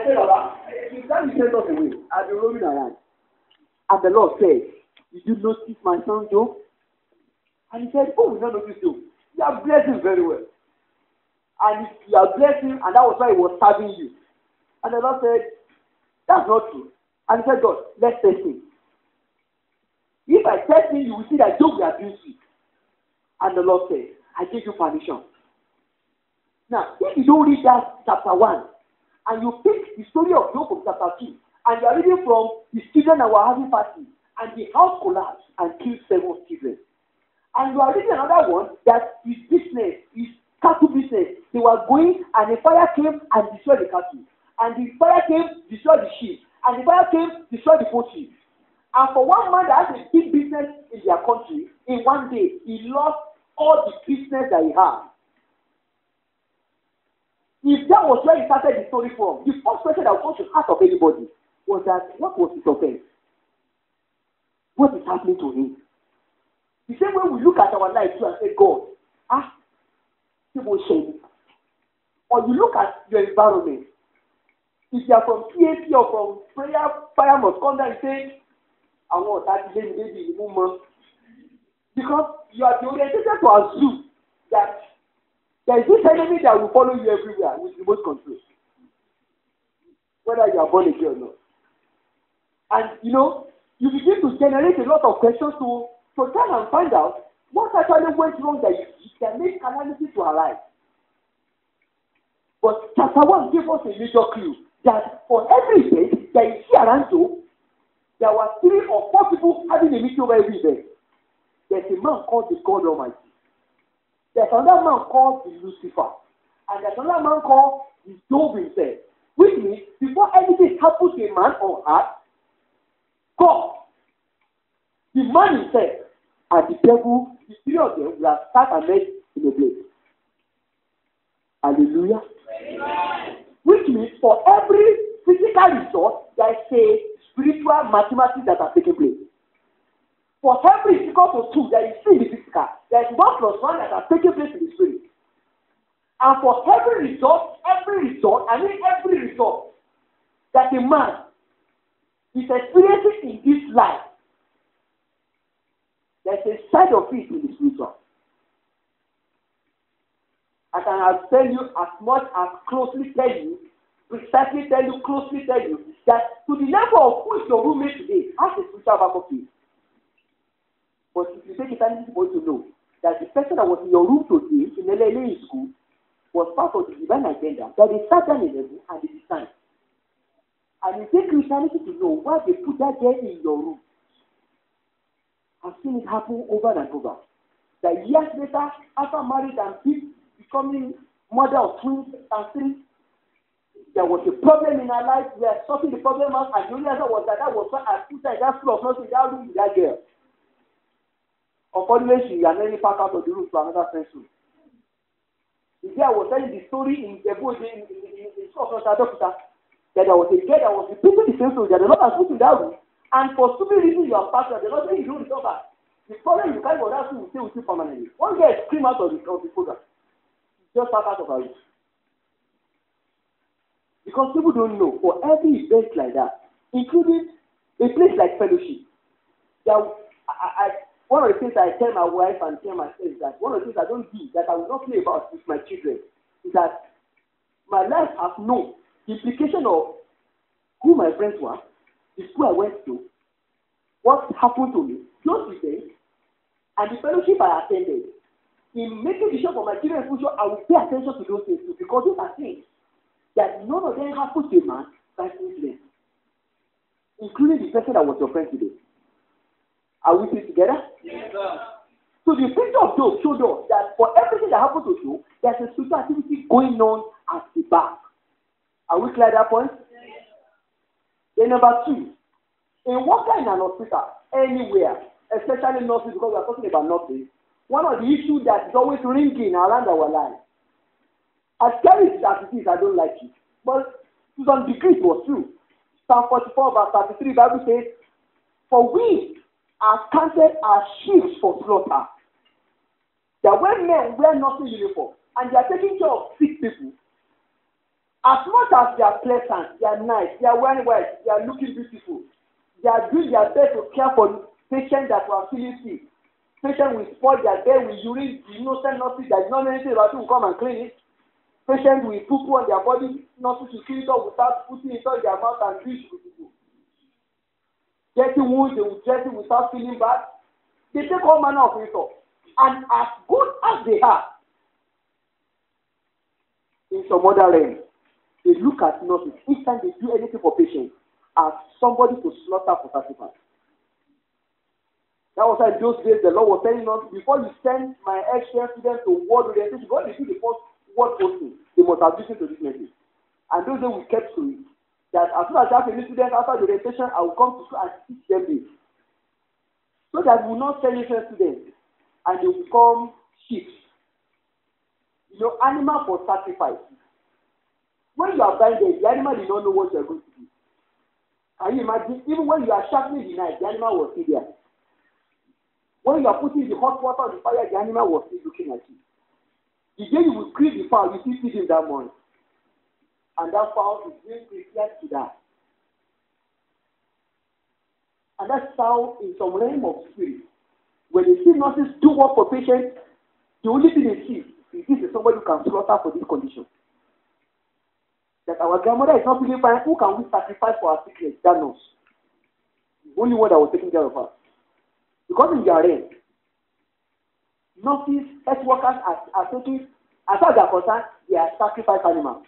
I said, Baba, you can't send us away. I've been roaming around. And the Lord said, did you notice my son Job? And he said, oh, we don't notice Job. You are blessing very well. And you are blessing, and that was why he was serving you. And the Lord said, that's not true. And he said, God, let's test him. If I test him, you will see that Job will abuse you. And the Lord said, I give you permission. Now, if you don't read that chapter 1, and you pick the story of Job from chapter 2, and you are reading from the children that were having party, and the house collapsed and killed 7 children. And you are reading another one that his business, his cattle business, they were going and the fire came and destroyed the cattle. And the fire came, destroyed the sheep. And the fire came, destroyed the poultry. And for one man that has a big business in their country, in one day, he lost all the business that he had. If that was where he started the story from, the first question that would come to the heart of anybody was that, what was his offense? What is happening to him? The same way we look at our life too and say, God, people shame. Or you look at your environment. If you are from PAP or from prayer, fire must come down and say, I want that baby in the moment. Because you are oriented to assume that there is this enemy that will follow you everywhere with remote control. Whether you are born again or not. And you begin to generate a lot of questions to try and find out what actually went wrong that you can make calamity to arise. But chapter 1 gave us a major clue that for every event that you see around you, there were 3 or 4 people having a meeting over every event. There's a man called the God Almighty. There's another man called the Lucifer. And there's another man called the Job himself. Which means, before anything happens to a man on earth, God, the man himself, and the devil, the 3 of them will have sat and met in a place. Hallelujah. Amen. Which means for every physical result, there is a spiritual mathematics that are taking place. For every equal to 2 that you see in the physical, there is 1 plus 1 that are taking place in the spirit. And for every result that a man is experiencing in this life, there's a side of it in the spiritual. I can tell you as much as closely tell you that to the level of who is your roommate today has a spiritual backup to you. But if you take eternity for you to know that the person that was in your room today in LLA school was part of the divine agenda, that they sat down in heaven and they designed. And you take Christianity to know why they put that there in your room. I've seen it happen over and over. That years later, after marriage and becoming mother of twins and 3, there was a problem in her life. We are sorting the problem out, and the only answer was that was why I put her in that school of nursing, that room with that girl. Unfortunately, she had nearly packed out of the room to another friend's room. The girl was telling the story in the book in school of nursing, that there was a girl that was repeating the same story, that the Lord has put in that room, and for stupid reason you are pastor, the Lord said you don't recover. The problem you carry for that school will stay with you permanently. One girl scream out of the program. Just pack out of her room. Because people don't know, for every event like that, including a place like fellowship, one of the things I tell my wife and tell myself is that one of the things I don't do, that I will not play about with my children, is that my life has known the implication of who my friends were, the school I went to, what happened to me, those events, and the fellowship I attended. In making decisions for my children's future, I will pay attention to those things too, because those are things that none of them happen to a man by coincidence, including the person that was your friend today. Are we still together? Yes, sir. So the picture of Job showed us that for everything that happened to Job, there's a spiritual activity going on at the back. Are we clear at that point? Yes. Then number 2, a worker in an hospital, anywhere, especially nurses, because we are talking about nurses, one of the issues that is always ringing around our lives. As scary as it is, I don't like it. But to some degree it was true. Psalm 44 verse 33, Bible says, for we are counted as sheep for slaughter. That when men wear nursing uniform and they are taking care of sick people, As much as they are pleasant, they are nice, they are wearing white, they are looking beautiful, they are doing their best to care for patients that were feeling sick. Patients will spoil their bed with urine, the innocent nurses that know anything about it will come and clean it. Patients will poo-poo on their body, nurses will clean it up without putting it on their mouth and reach with people. Getting wounds, they will dress it without feeling bad. They take all manner of it up. And as good as they are, in some other realm, they look at nurses, each time they do anything for patients, as somebody to slaughter for sacrifice. That was why in those days the Lord was telling us, before you send my exchange students to word orientation, God will do the first word posting. They must have listened to this message. And those days we kept to it. That as soon as I have a new student after the orientation, I will come to school and teach them this. So that we will not send new students and they will become sheep. You know, animal for sacrifice. When you are blinded, the animal did not know what you are going to do. Can you imagine? Even when you are sharpening the knife, the animal was still there. When you are putting the hot water on the fire, the animal was still looking at you. The day you will kill the fowl, you still feed him that morning. And that fowl is being prepared to die. And that's how, in some realm of spirit, when they see nurses do work for patients, the only thing they see is this is somebody who can slaughter for this condition. That our grandmother is not feeling fine, who can we sacrifice for our sickness? That nurse. The only one that was taking care of her. Because in their realm, nurses, health workers are taking, as far as they are concerned, they are sacrifice animals.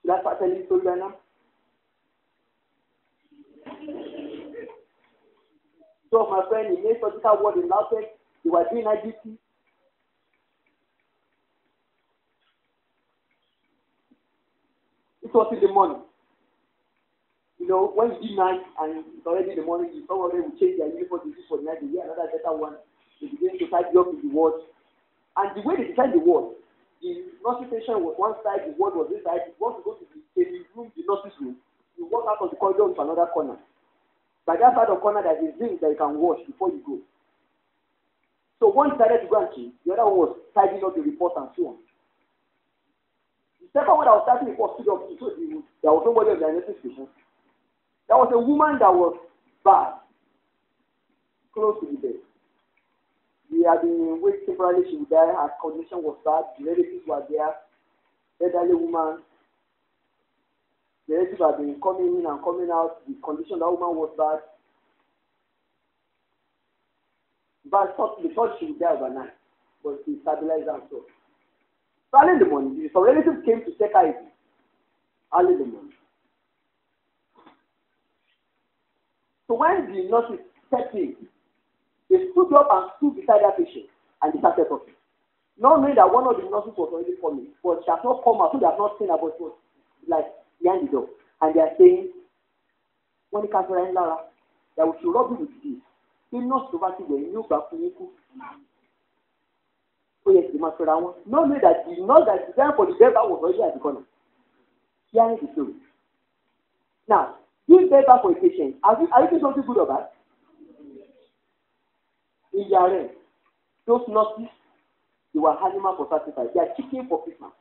That's what I'm telling you right now. So my friend, he made surgical ward in Lautech. They were doing IGT. It was in the morning. You know, when you do night and it's already in the morning, some of them will change their uniform to use for the night, they get another better one. They begin to tidy up in the ward. And the way they design the ward, the nursing station was one side, the ward was this side. If you want to go to the room, the nurse's room, you walk out of the corridor to another corner. By that side of corner, there's a zinc that you can wash before you go. So one decided to go and change, the other one was tidying up the report and so on. The second one that was starting the report stood up, so there was somebody on the nursing station. There was a woman that was bad, close to the bed. We had been waiting temporarily, she would die, her condition was bad, the relatives were there, elderly woman. The relatives had been coming in and coming out, the condition of that woman was bad. But they thought she would die overnight, but she stabilized her and so. So early in the morning, some relatives came to check her early in the morning. So when the nurses stepped in, they stood up and stood beside that patient and they started talking. Not knowing that one of the nurses was already coming, but she has not come out, so they have not seen her, but it was like behind the door. And they are saying, when the cancer is Lara, that we should rub you with this. The nurse over to where you back to you. Oh yes, the master one. Not knowing that the nurse that is there for the devil was already at the corner. Hearing the story. Now, give paper for a patient. Are you doing something good or bad? In their realm, those nurses, they were animal for sacrifice. They are chicken for Christmas.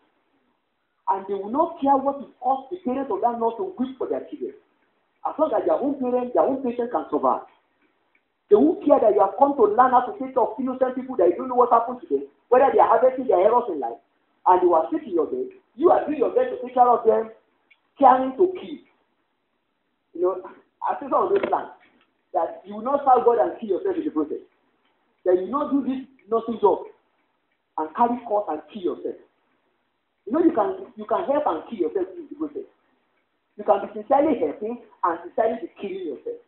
And they will not care what it costs the parents of that nurse to weep for their children. As long as their own parents, their own patient can survive. They won't care that you have come to learn how to take care of innocent people that you don't know what happened to them, whether they are harvesting their errors in life, and you are sick in your bed. You are doing your best to take care of them, caring to kill. You know, I see some of those plans that you will not serve God and kill yourself in the process. That you will not do this nursing job and carry cost and kill yourself. You know, you can help and kill yourself in the process. You can be sincerely helping and sincerely killing yourself.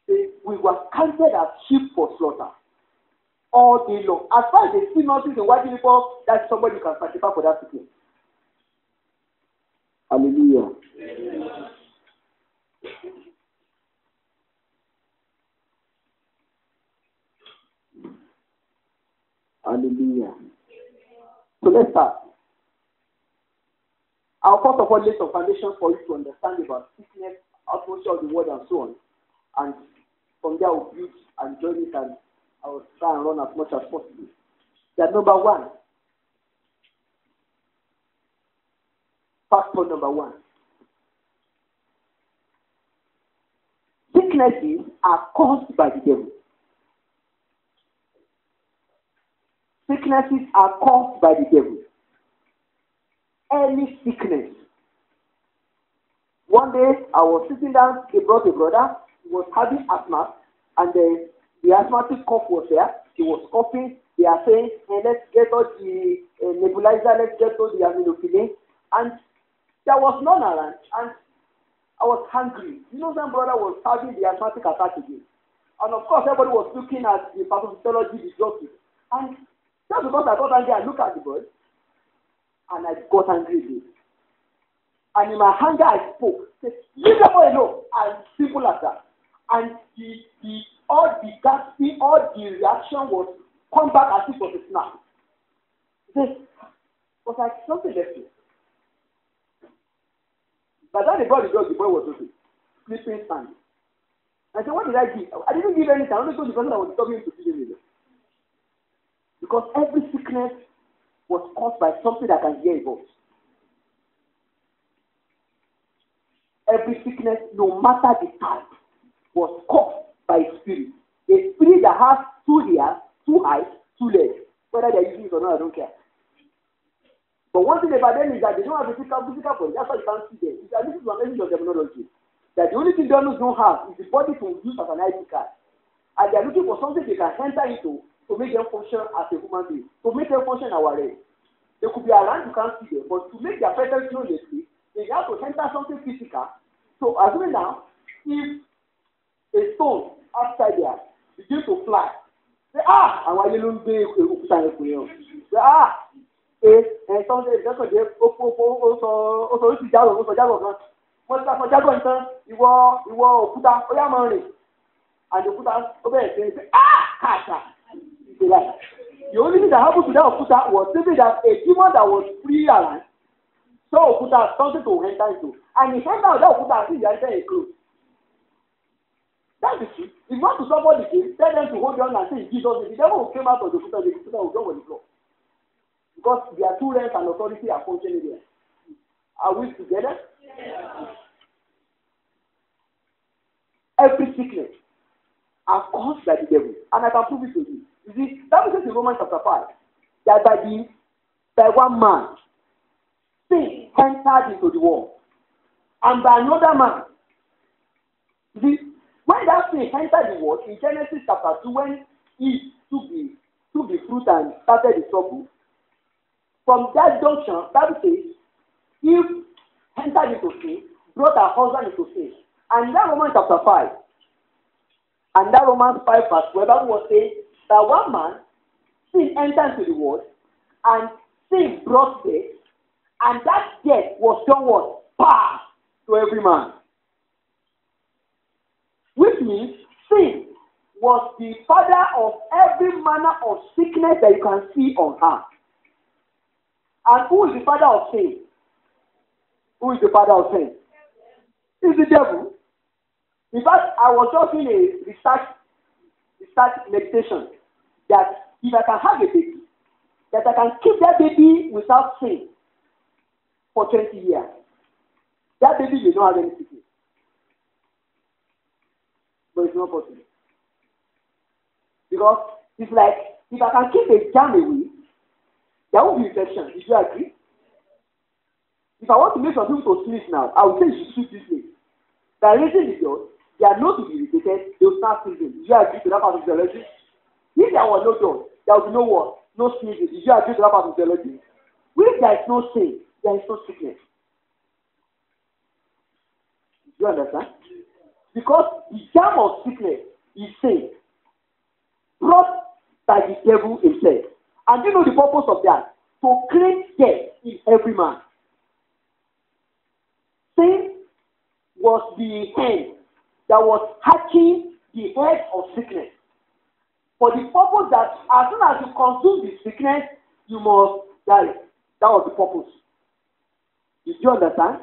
See, we were counted as sheep for slaughter all day long. As far as they see nothing in white uniform, that's somebody you can sacrifice for that sickness. Hallelujah. Hallelujah. So let's start. I'll first of all lay some foundations for you to understand about sickness, atmosphere of the world, and so on. And From there, I will build and join it, and I will try and run as much as possible. That number one. Factor number one. Sicknesses are caused by the devil. Sicknesses are caused by the devil. Any sickness. One day, I was sitting down, they brought a brother, he was having asthma, and the asthmatic cough was there. He was coughing. They are saying, hey, let's get all the nebulizer, let's get all the aminophylline. And there was none around, and I was hungry. You know, some brother was having the asthmatic attack again. And of course, everybody was looking at the pathophysiology, the doctor. And just because I got angry, I looked at the boy, and I got angry again. And in my anger, I spoke. Said, leave the boy alone. And simple as that. And all the gasping, all the reaction was come back as if it was a snap. This was like something left me. By the time they brought the dog, the boy was okay. Sleeping, standing. I said, what did I give? I didn't give anything. I only told the person that was disturbing him to feed him. Because every sickness was caused by something that can hear a voice. Every sickness, no matter the type, was caused by a spirit. A spirit that has 2 ears, 2 eyes, 2 legs. Whether they're using it or not, I don't care. But one thing about them is that they don't have a physical body. That's why you can't see them. This is one message of terminology. That the only thing they don't have is the body to use as an ID card. And they're looking for something they can enter into to make them function as a human being, to make them function our way. They could be around, you can't see them, but to make their presence known, they have to enter something physical. So, assuming now, if a stone outside there begins to fly, say, and why you don't be a say, and something that's what they also see Jalo, what's that for Jago? You were Okuta, Oyamari, and the Okuta obey say, Kasha. The only thing that happened to that Okuta was simply that a demon that was free around saw Okuta something to enter into, and he entered out that Okuta and he entered a clothes. That's the truth. If you want to support the king, tell them to hold on and say Jesus. If the devil came out of the Okuta will go on the floor. Because their 2 ranks and authority are functioning there. Are we together? Yeah. Every sickness are caused by the devil. And I can prove it to you. You see, that says in Romans chapter 5 that by one man, sin entered into the world. And by another man, you see, when that sin entered the world, in Genesis chapter 2, when Eve took the fruit and started the trouble, from that junction, Bible says, Eve entered into sin, brought her husband into sin. And that Romans chapter 5, and that Romans 5 verse 12, Bible was saying that one man, sin entered into the world, and sin brought death, and that death was done what? Power to every man. Which means sin was the father of every manner of sickness that you can see on earth. And who is the father of sin? Who is the father of sin? It's the devil. In fact, I was just doing a research meditation that if I can have a baby, that I can keep that baby without sin for 20 years. That baby will not have any sickness. But it's not possible. Because it's like, if I can keep a germ away, there won't be infection. Did you agree? If I want to make some people to sneeze now, I will say you should this way. By raising the door, they are not to be irritated, they will start sneezing. Did you agree to that part of the theology? If there was no door, there will be no what? No sneezing. Did you agree to that part of the theology? If there is no sin, there is no sickness. Do you understand? Because the germ of sickness is sin, brought by the devil himself. And you know the purpose of that? To create death in every man. Sin was the hand that was hatching the head of sickness. For the purpose that as soon as you consume the sickness, you must die. That was the purpose. Did you understand?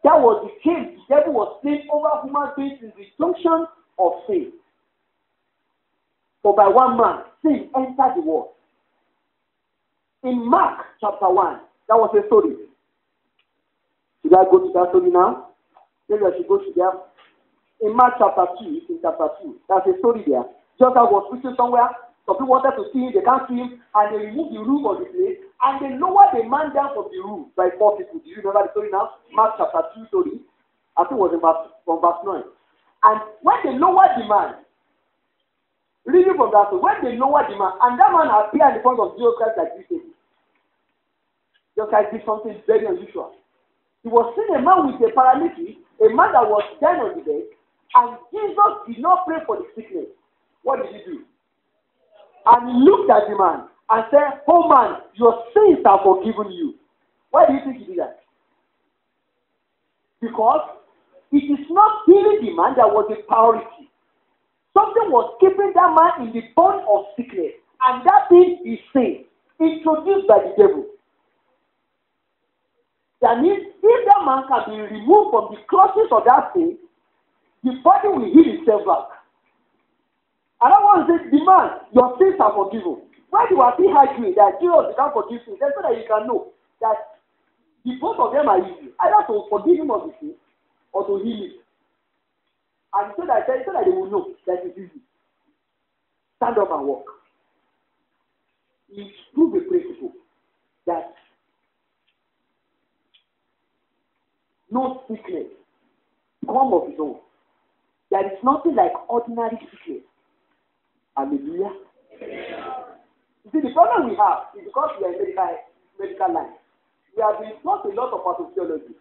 That was the case. The devil was playing over human beings in the junction of sin. For by one man, sin entered the world. In Mark chapter 1, that was a story. Should I go to that story now? Maybe I should go to there. In Mark chapter 2, in chapter 2, there's a story there. Jesus was preaching somewhere. Some people wanted to see him, they can't see him, and they removed the roof of the place, and they lowered the man down from the roof by 4 people. Do you remember the story now? Mark chapter 2 story. I think it was from verse 9. And when they lowered the man, reading from that, when they lowered the man, and that man appeared in front of Jesus Christ like this, Jesus Christ did something very unusual. He was seeing a man with a paralytic, a man that was down on the bed, and Jesus did not pray for the sickness. What did he do? And he looked at the man and said, "Oh man, your sins are forgiven you." Why do you think he did that? Because it is not healing the man that was the priority. Something was keeping that man in the bond of sickness, and that thing is sin, introduced by the devil. That means if that man can be removed from the clutches of that sin, the body will heal itself back. And I want to say, the man, your sins are forgiven. When you are still arguing that Jesus can't forgive sins, then so that you can know that the both of them are easy, either to forgive him of the sin or to heal him. And so that they will know that it's easy. Stand up and walk. It's prove a principle that no sickness come of its own. There is nothing like ordinary sickness. Hallelujah. You see, the problem we have is because we are in medical line. We have been taught a lot of pathophysiology.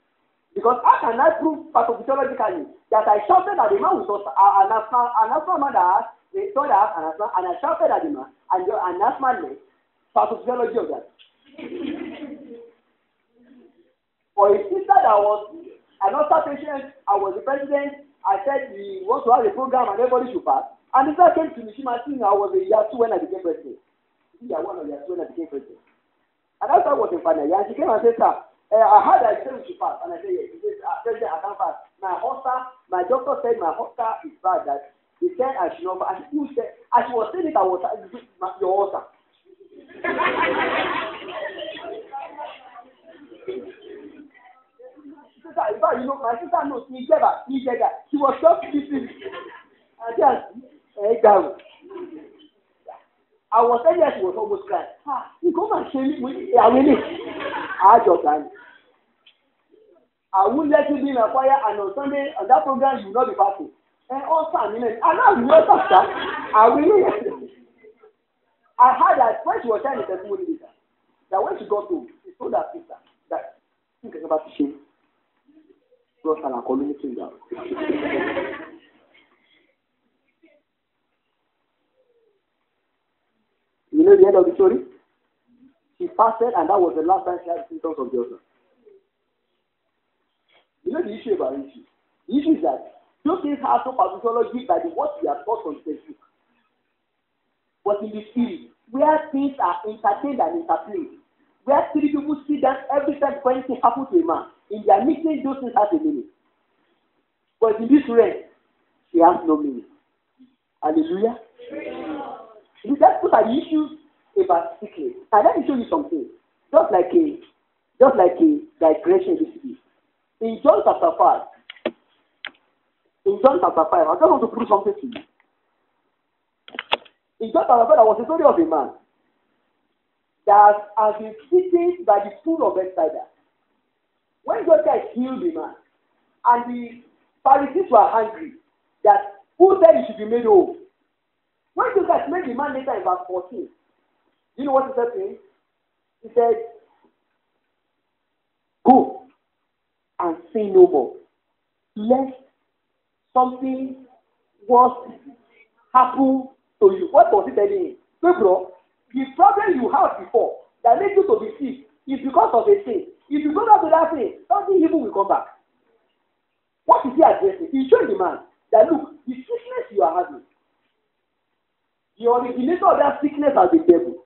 Because how can I prove pathophysiologically that I shouted at the man with an asthma man that has a son that has an asthma, and I shouted at the man, and an asthma left, pathophysiology of that. For a sister that was an ulcer patient, I was the president, I said we want to have a program and everybody should pass. And the guy came to me, she must think I was a year 2 when I became president. Year 1 or year 2 when I became president. And that's why I was in final year. And she came and said, "Sir, I heard that you said we should pass." And I said, "Yes." She said, "President, I can't pass. My doctor said my ulcer is bad, that he said I should not pass." And she said, as she was saying it, I was your ulcer. You know, my sister knows me, she was just listening. And just, I was telling her she was almost crying. You come and show me. I won't let you be in a fire, and on Sunday, on that program, you will not be fasting. And also, I heard that when she was telling the testimony later, that when she got home, she told her sister that think about the shame. God can call me down. You know the end of the story? She fasted, and that was the last time she had symptoms of the ulcer. You know the issue about the issue? The issue is that those things have no pathology by what we are taught from textbook. But in the spirit, where things are entertained and interplayed, where 3 people sit down every time when anything happens to a man, in their meeting, those things have a meaning. But in this realm, she has no meaning. Hallelujah. You just put an issue about sickness. And let me show you something. Just like a digression this week. In John chapter 5, I just want to prove something to you. In John chapter 5, there was a story of a man that has been sitting by the pool of Bethesda. When God healed the man, and the Pharisees were angry that who said he should be made whole? When Jesus made the man later in verse 14, you know what he said to him? He said, "Go and sin no more, lest something worse happen to you." What was he telling him? Hey bro, the problem you had before that made you to be sick is because of a sin. If you go back to that sin, something evil will come back. What is he addressing? He showed the man that look, the sickness you are having, the originator of that sickness is the devil.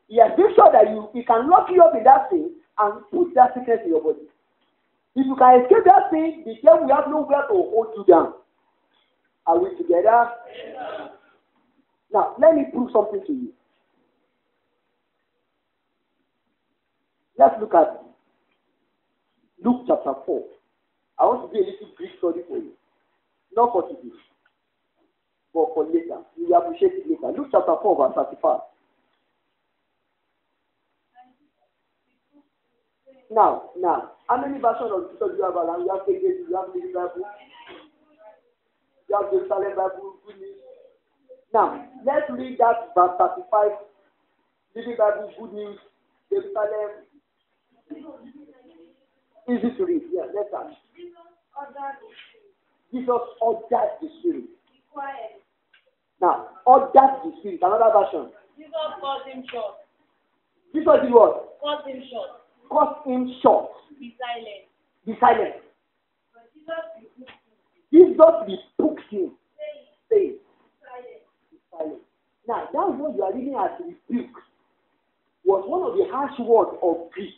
He has made sure that he can lock you up in that sin and put that sickness in your body. If you can escape that sin, the devil will have nowhere to hold you down. Are we together? Now, let me prove something to you. Let's look at Luke chapter 4. I want to do a little brief study for you. Not for today, but for later. You will appreciate it later. Luke chapter 4, verse 35. Now, how many versions of the scripture do you have around? You have KJV, you have Living Bible, you have Jerusalem Bible, Good News. Now, let's read that verse 35, Living Bible, Good News, Jerusalem. Easy to read. Yeah, let's start. Jesus ordered the Spirit. Now, ordered the Spirit. Another version. Jesus cut him short. Jesus did what? Cut him short. Cut him short. Be silent. Be silent. But Jesus Jesus rebuked him. Say, silent. be silent. Now, that word you are reading as rebuke was one of the harsh words of Greek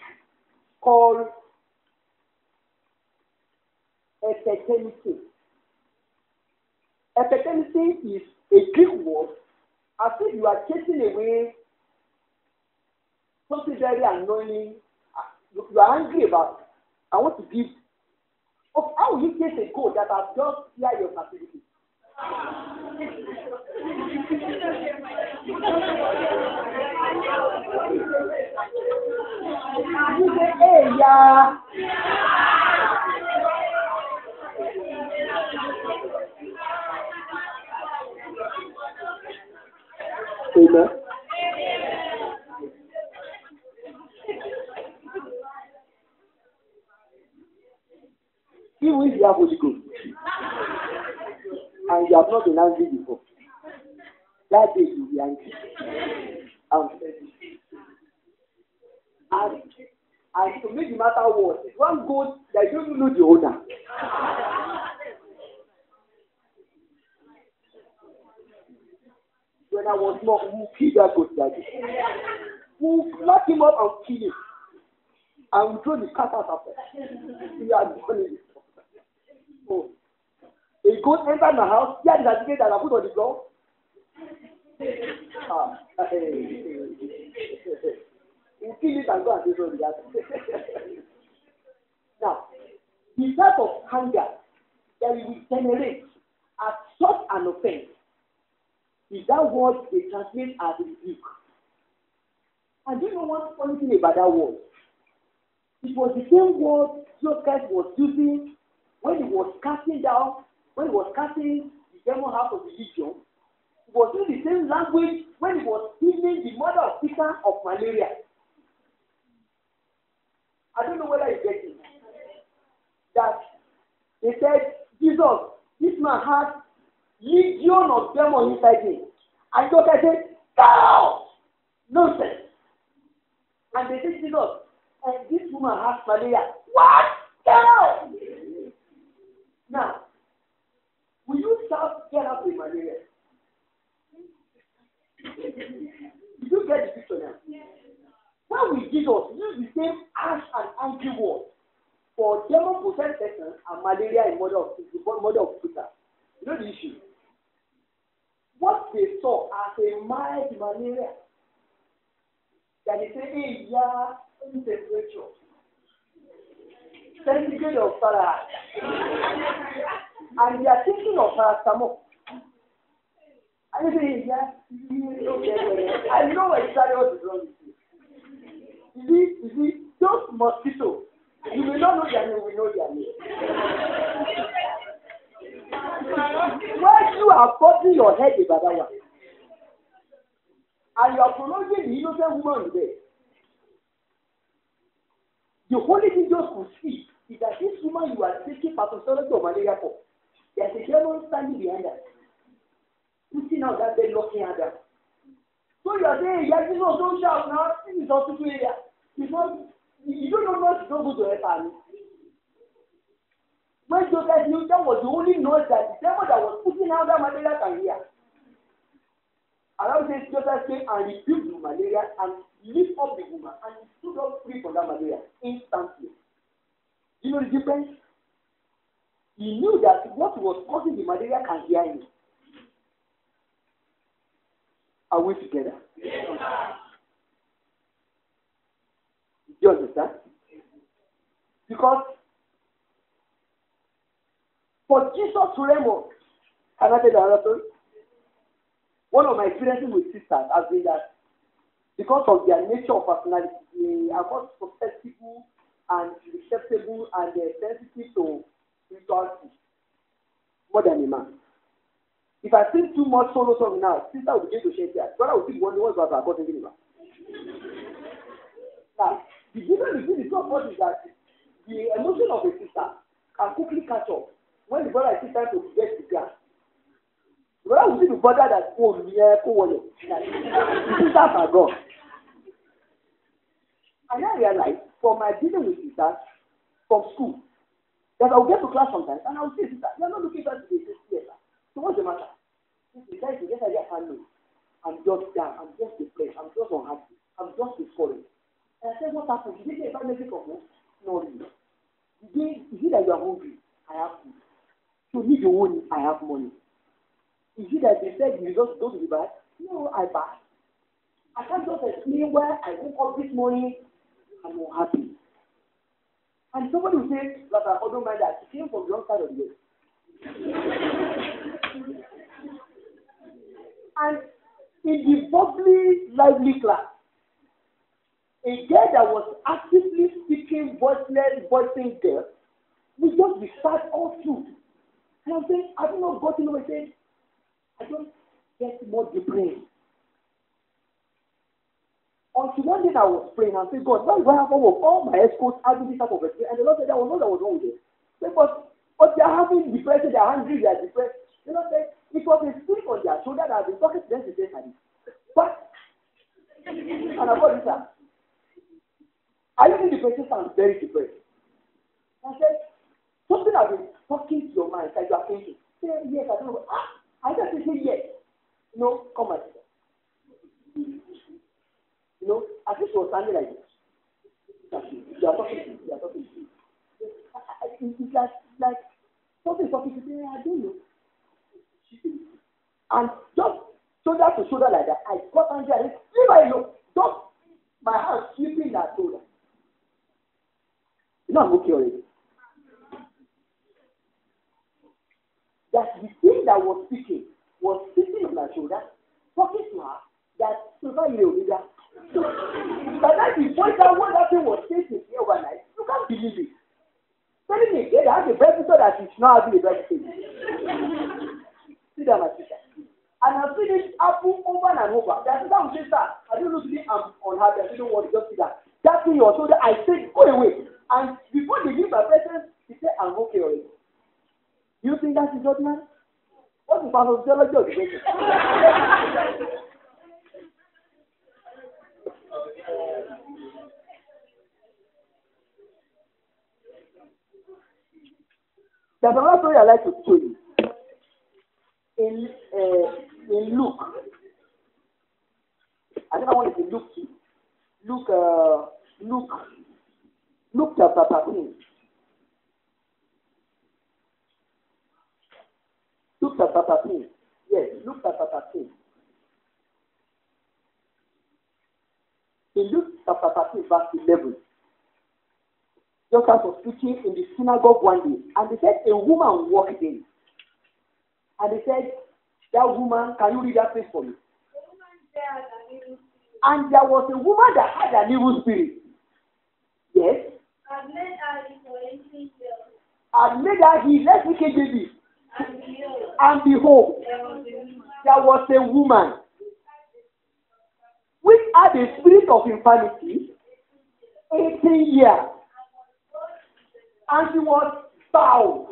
called epithenesi. Epithenesi is a Greek word as if you are chasing away something very annoying. You are angry about it. I want to give. Oh, how will you chase a goat that has just cleared your facility? You say, hey, yeah. Amen. Even if you have Holy Ghost and you have not been angry before, that day you will be angry. And to make the matter worse, if one goes that you don't know the owner. When I was small, we kill that goat that day. We lock him up and kill him. And we throw the cat out after. We are done it. So, a goat entered my house, here is the certificate that I put on the floor. We kill it and go and say sorry. Now, the type of anger that we will generate at such an offense is that word they translate as rebuke. And do you know one funny thing about that word? It was the same word Jesus Christ was using when he was casting the demon out of the legion. He was using the same language when he was healing the mother of Peter of malaria. I don't know whether you get it. That they said, Jesus, this man has legion of demons inside him. And Jesus Christ said, "Go! Nonsense." And they said, Jesus, and this woman has malaria. What? Go! Now, will you shout, "Get out with malaria"? Did you get the picture now? When will Jesus use the same harsh and angry word for demon-possessed person and malaria in mother of Peter? You know the issue? What they saw as a mild malaria, that they say, hey, yeah, temperature, centigrade of Fahrenheit, and they are thinking of paracetamol. And they say, yeah, I know exactly what is wrong with you. You see, those mosquitoes, you will not know their name, we know their name. When you are putting your head about that one, and you are pronouncing the innocent woman there, the only thing Jesus could see is that this woman you are taking pathology of malaria for, there's a demon standing behind her, putting out that bed, locking her down. So you are saying, yes, you know, don't shout now, this is hospital area. It's not, you don't know what to go to help her. When Joseph knew that was the only noise that the devil that was putting out that malaria can hear. And I would say Joseph came and rebuked the malaria and lifted up the woman and he stood up free from that malaria instantly. You know the difference? He knew that what was causing the malaria can hear him. Are we together? Do you understand? Because for Jesus to remember, can I tell you another story? One of my experiences with sisters has been that because of their nature of personality, they are more susceptible and receptible and sensitive to spirituality more than a man. If I sing too much solo song now, sister will begin to shake tears. Brother will think one was about God thinking about. Now, the difference between the two of us is that the emotion of a sister can quickly catch up when the brother is trying to get the ground. The brother will see the brother that the sisters are gone. And I realized from my dealing with sisters from school that I will get to class sometimes and I will say, sister, you are not looking for to be yes, so what's the matter? This guy is just I can't know. I'm just down, I'm just depressed, I'm just unhappy, I'm just discouraged. And I said, what happened? Did they get a message from home? No, really. Is it that you are hungry? I have food. So need your money, I have money. Is it that they said you just go to the bar? No, I buy. I can't just explain why I woke up this morning, I'm unhappy. And somebody will say, like, I don't mind that. She came from the wrong side of the way. And in the bubbly, lively class, a girl that was actively speaking voiceless, voicing girl, we just be sad all through. And I'm saying, I don't know, God, I said, I don't get more depressed. Until one day I was praying and said, God, why do I have all my escorts having this type of experience? And the Lord said, there was no that was wrong with it. But they are having depression, they are hungry, they are depressed. The Lord said, it was a spirit on their shoulder that has been talking to them to say, but, and I got this out. Are you in depression? Sounds very depressed. I said, something has been talking to your mind, like you are thinking. Say, yes, I don't know. I just say, yes. Come and say. As if she was standing like this. You are talking to me. It's like something talking to me. I don't know. And just shoulder to shoulder like that, I got angry and said, leave her alone. Just my hand sweeping that shoulder. I'm okay already. That the thing that was speaking was sitting on my shoulder, talking to her, that Silva Leonida. But that the voice that what that thing was saying to me overnight, you can't believe it. Telling me again, I have a breakfast so that it's not having a breakfast. See that, my sister. And I see this happen over and over. The sister will say, sir, I don't know today I'm unhappy. I don't want to just see that. That thing your shoulder, I said, go away. And before they leave my presence, he said, I'm okay already. You think that's the judgment? What's the pathology of the patient? There's another story I'd like to show you. In Luke, I think I want to say Luke chapter 13. Luke chapter 13. Yes, Luke chapter 13. In Luke chapter 13, verse 11. Jesus was speaking in the synagogue one day, and they said a woman walked in. And they said, that woman, can you read that place for me? And there was a woman that had an evil spirit. Yes. And made her he let me get baby. And behold, there was a woman which had a spirit of infirmity 18 years. And she was bound.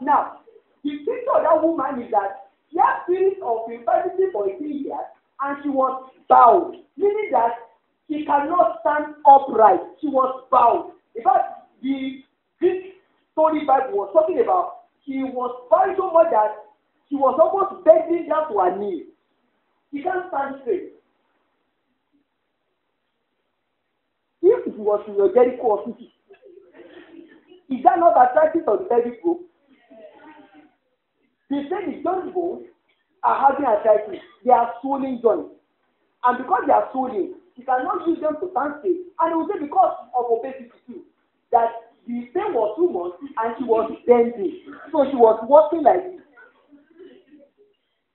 Now, the picture of that woman is that she had spirit of infirmity for 18 years and she was bound, meaning that she cannot stand upright. She was bound. In fact, the Greek story Bible was talking about she was bound so much that she was almost bending down to her knees. She can't stand straight. If it was in your Jericho or city, is that not attractive to the pelvic group? They say the joint bones are having arthritis. They are swollen joints. And because they are swollen, she cannot use them to stand still. And it will say because of obesity too, that the pain was too much and she was bending. So she was walking like this.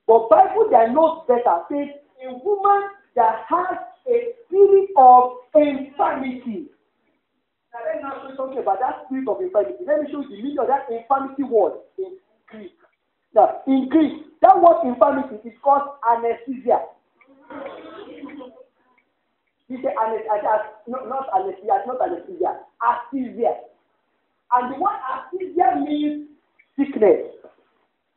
But Bible that knows better says a woman that has a spirit of infirmity. Now let me now show you something about that spirit of infirmity. Let me show you the meaning of that infirmity word in Greek. Now, in Greek, that word infirmity is called anesthesia. You say anesthesia, not anesthesia, not anesthesia, anesthesia. And the word anesthesia means sickness.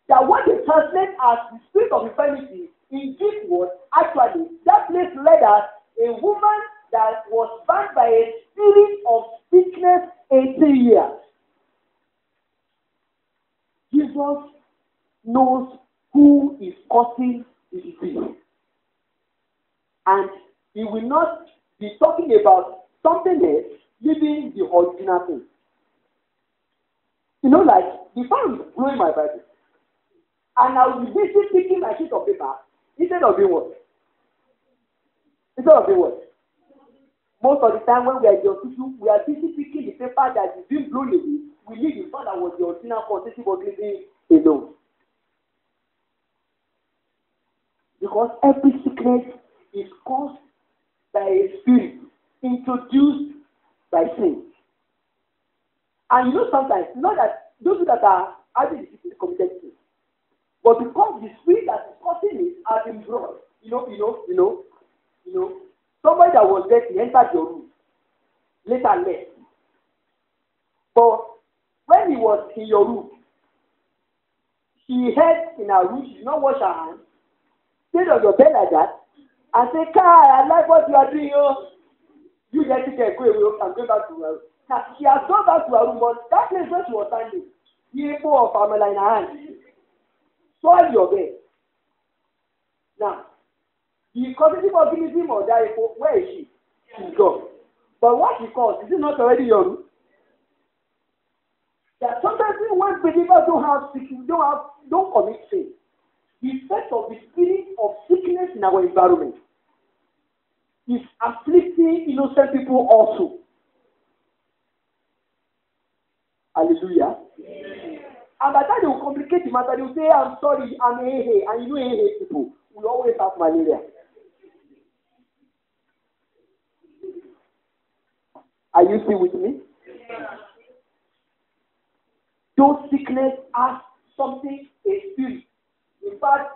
That what they translate as the spirit of infirmity in Greek word, actually, that place led us a woman that was bound by a spirit of sickness 18 years. Jesus knows who is causing the disease. And he will not be talking about something else, leaving the original thing. You know, like, the fan is blowing my Bible. And I will be busy picking my sheet of paper instead of doing what? Instead of doing what? Most of the time when we are in the hospital, we are busy picking the paper that is being blown away. We need the fan that was the original quantity was living alone. Because every sickness is caused by a spirit introduced by sin. And you know sometimes, not that those that are having the sickness committed sin, but because the spirit that is causing it has been brought, somebody that was there, he entered your room, later left. But when he was in your room, she heard in her room, she did not wash her hands, stayed on your bed like that, and said, Kai, I like what you are doing, You get to go away and go back to her room. Now, she has gone back to her room, but that place where she was standing, the apple of Pamela in her hand, soil your bed. Now, the cognitive organism of that apple, where is she? She's gone. But what she calls, is it not already your room? That sometimes when believers don't commit sin, the effect of the spirit of sickness in our environment is afflicting innocent people also. Hallelujah. And by the time they will complicate the matter, they will say, I'm sorry, I'm hey, and you know hey people will always have malaria. Are you still with me? Those sickness are something, a spirit. In fact,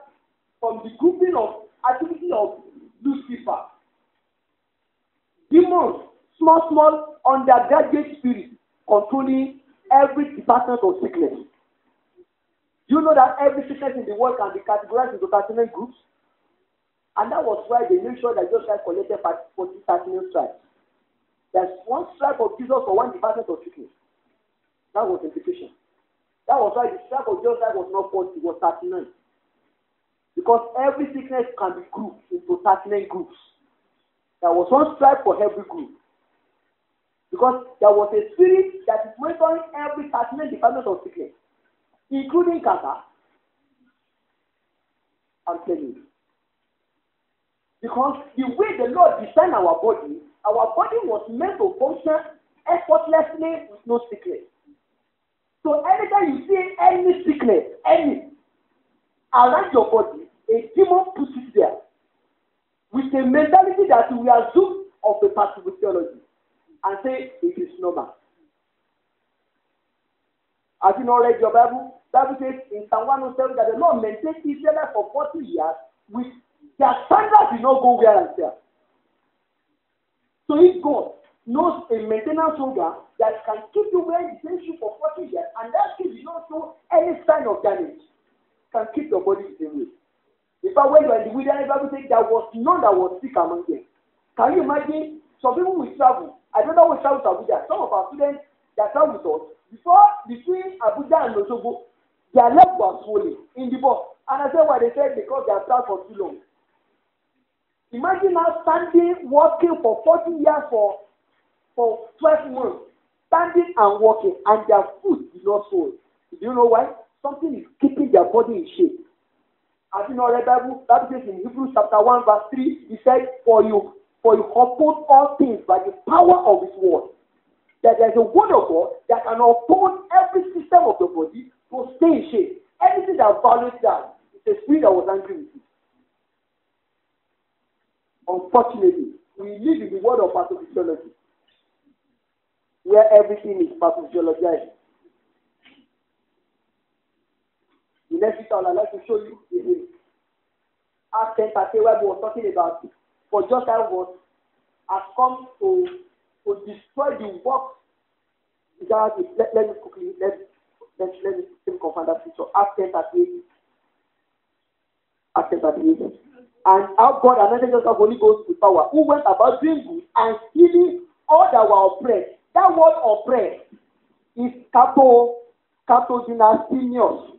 from the grouping of activity of Lucifer, demons, small undergraduate spirits controlling every department of sickness. You know that every sickness in the world can be categorized into 39 groups? And that was why they made sure that just like collected 39 stripes. There's one stripe of Jesus for one department of sickness. That was implication. That was why the stripe of Jesus was not 40, it was 39. Because every sickness can be grouped into 39 groups. There was one stripe for every group. Because there was a spirit that is monitoring every 39 department of sickness, including cancer. I'm telling you. Because the way the Lord designed our body was meant to function effortlessly with no sickness. So anytime you see any sickness, around your body, a demon puts it there with a mentality that we assume of a particular theology and say it is normal. Have you not read your Bible? Bible says in Psalm 107 that the Lord maintained Israel for 40 years with their standards did not go where and there. So if God knows a maintenance program that can keep you wearing the same shoe for 40 years and that shoe did not show any sign of damage, can keep your body the same way. In fact, when you are in the wilderness, the Bible says there was none that was sick among them. Can you imagine? Some people will travel. I don't know who travel to Abuja. Some of our students that travel with us, between Abuja and Osogbo, their legs were swollen in the bus. And I said why? They said because they have traveled for too long. Imagine now standing, working for 40 years for 12 months, standing and walking, and their foot is not swollen. Do you know why? Something is keeping their body in shape. As you know, the Bible says in Hebrews chapter 1 verse 3, he said, for you uphold all things by the power of his word. That there is a word of God that can uphold every system of the body to stay in shape. Anything that violates that is a spirit that was angry with you. Unfortunately, we live in the world of pathophysiology, where everything is pathophysiologized. The next thing I'd like to show you is in Acts 10:30, where we were talking about, for just as God has come to destroy the works. Let me quickly let me confirm that picture. Acts 10:38. Acts 10:38. And how God anointed us of Holy Ghost with power, who went about doing good and healing all that were oppressed. That word oppressed is katodynasthenios.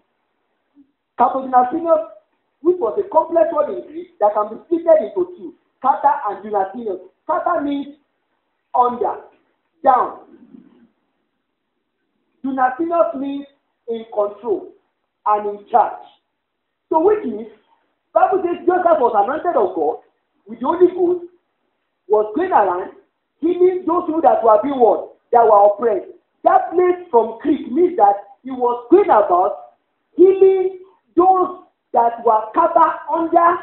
Katodynasthenios, which was a complex word in Greek that can be split into two, kata and dynasthenios. Kata means under, down. Dynasthenios means in control and in charge. So which means, Bible says Joseph was anointed of God with the Holy Ghost, was going around healing those who that were being what? That were oppressed. That place from Greek means that he was going about healing those that were covered under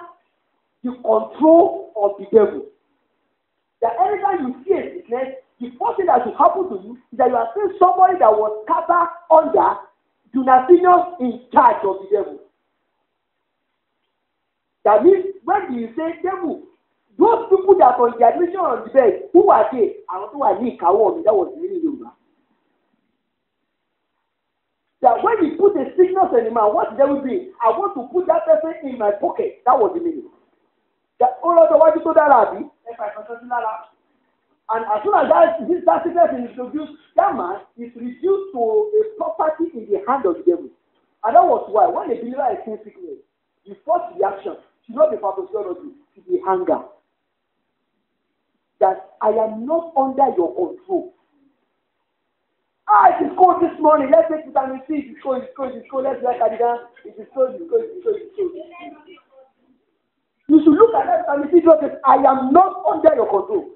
the control of the devil. That anytime you see a sickness, the first thing that should happen to you is that you are seeing somebody that was covered under Dynasthenios in charge of the devil. That means when you say devil, those people that are on the admission on the bed, who are they? And who are they? That was really Yoruba. That when you put a sickness on a man, what the devil doing? I want to put that person in my pocket. That was the meaning. That all of the what you told that Rabbi, and as soon as that sickness is introduced, that man is reduced to a property in the hand of the devil. And that was why when a believer is in sickness, the first reaction should not be pathophysiology, should be anger. That I am not under your control. It is cold this morning. Let's take vitamin C. It is cold. Let's wear cardigan. It is cold. You should look at that vitamin C drug and say, I am not under your control.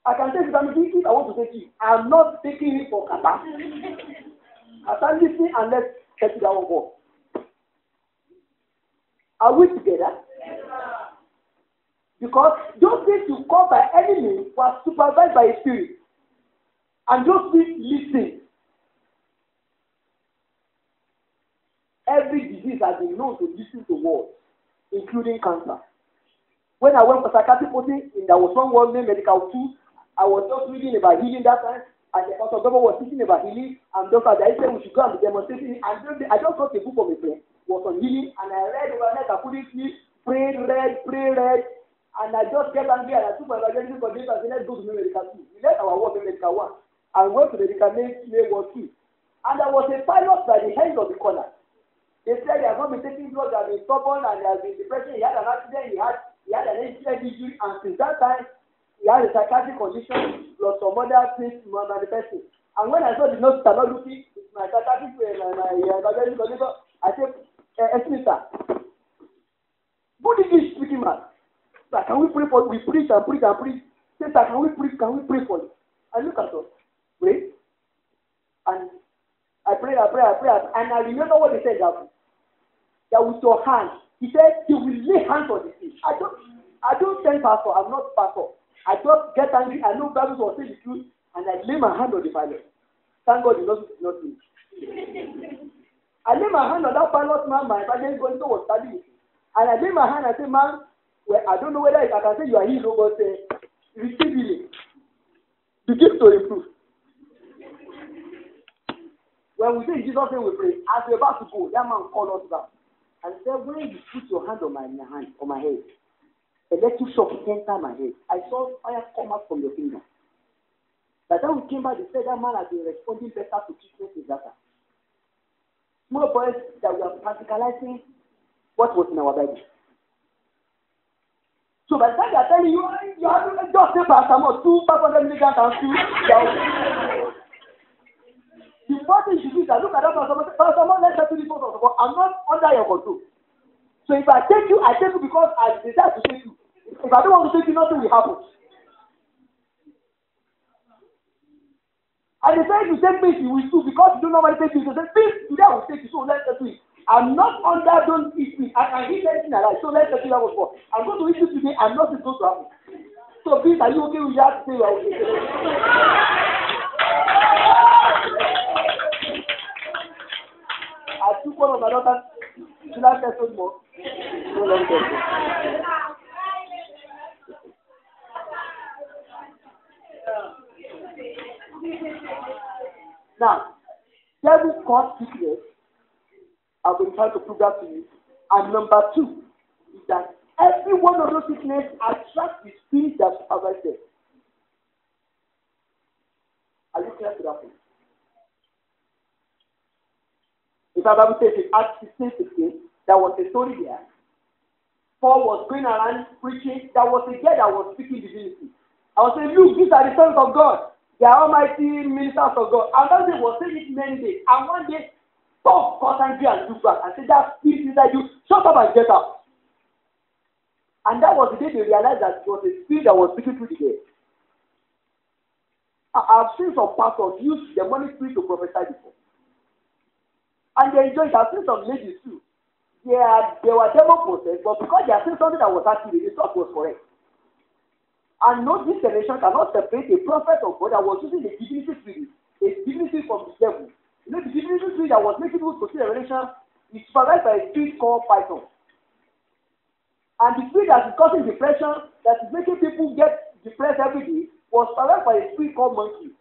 I can take vitamin C if I want to take it. I am not taking it for kata. Kata, listen and let's get it down more. Are we together? Because those things you call by any means were supervised by a spirit. And those things listen. Every disease has been known to listen to words, including cancer. When I went for psychiatric coaching, there was one word named Medical 2. I was just reading about healing that time, and the pastor was teaching about healing, and Dr. Jai said we should go and be demonstrating. And I just got a book from a friend, was on healing, and I read overnight, I couldn't sleep, prayed, and I just get angry, and I took my evangelism for this, and said, let's go to Medical 2. We left our work in Medical 1, and went to Medical 2. And there was a pilot by the end of the corner. They said he has not been taking drugs, he has been stubborn, and he has been depressed. He had an accident, he had an incident injury, and since that time, he had a psychiatric condition plus some other things manifesting. And when I saw the notes are not looking, it's my psychiatric my evangelism condition, I said, excuse me, sir, good English speaking man. Sir, can we pray for you? We preach and preach and preach. Say, sir, can we pray for you? I look at us, pray, and I pray, and I remember what they said that with your hand, he said he will lay hands on the sick. I don't tell pastor, I'm not pastor. I just get angry, I know Bible was saying the truth, and I lay my hand on the pilot. Thank God it's not me. I lay my hand on that pilot man, my evangelist was studying with me. And I lay my hand and say, man, well, I don't know whether I can say you are healed, but receive healing. Begin to improve. When we say Jesus' name we pray, as we're about to go, that man called us back and said, when you put your hand on my head, electric shock enter my head. I saw fire come out from your finger. By the time we came back, they said that man has been responding better to treatment with that. Small boys that we are practicalizing what was in our Bible. So by the time they are telling you have to just say paracetamol, 500 milligrams and 2. The first thing you should do is that look at that person. Pastor, let's settle this one. But I'm not under your control. So if I take you because I decide to take you. If I don't want to take you, nothing will happen. I decided to take me, you will too, because you don't normally take you. So say, please, today I will take you, so let's settle it. I'm not under, don't eat me. I can eat anything I like, so let's settle that one for. I'm going to eat you today, and nothing's going to happen. So please, are you okay with that? Say you are okay. I took one of my daughters. Should I tell you more? No, let me tell you. Now, devil cause sickness. I've been trying to prove that to you. And number two is that every one of those sickness attracts the spirit that supervises them. Are you clear to that point? If the Bible says in Acts 16:16, there was a story there. Paul was going around preaching. There was a girl that was speaking divinity. I was saying, look, these are the sons of God. They are almighty ministers of God. And that day was saying it many days. And one day, Paul got angry and looked back and said, that spirit inside you, shut up and get out. And that was the day they realized that it was a spirit that was speaking through the gate. I've seen some pastors use the demonic spirit to prophesy before. And they enjoyed it. I've seen some ladies too. They were demon possessed, but because they are saying something that was accurate, they thought was correct. And no, this generation cannot separate a prophet of God that was using the divinity spirit, a divinity from the devil. You know, the divinity spirit that was making people to see revelation is supervised by a spirit called Python. And the spirit that is causing depression, that is making people get depressed every day, was supervised by a spirit called monkey.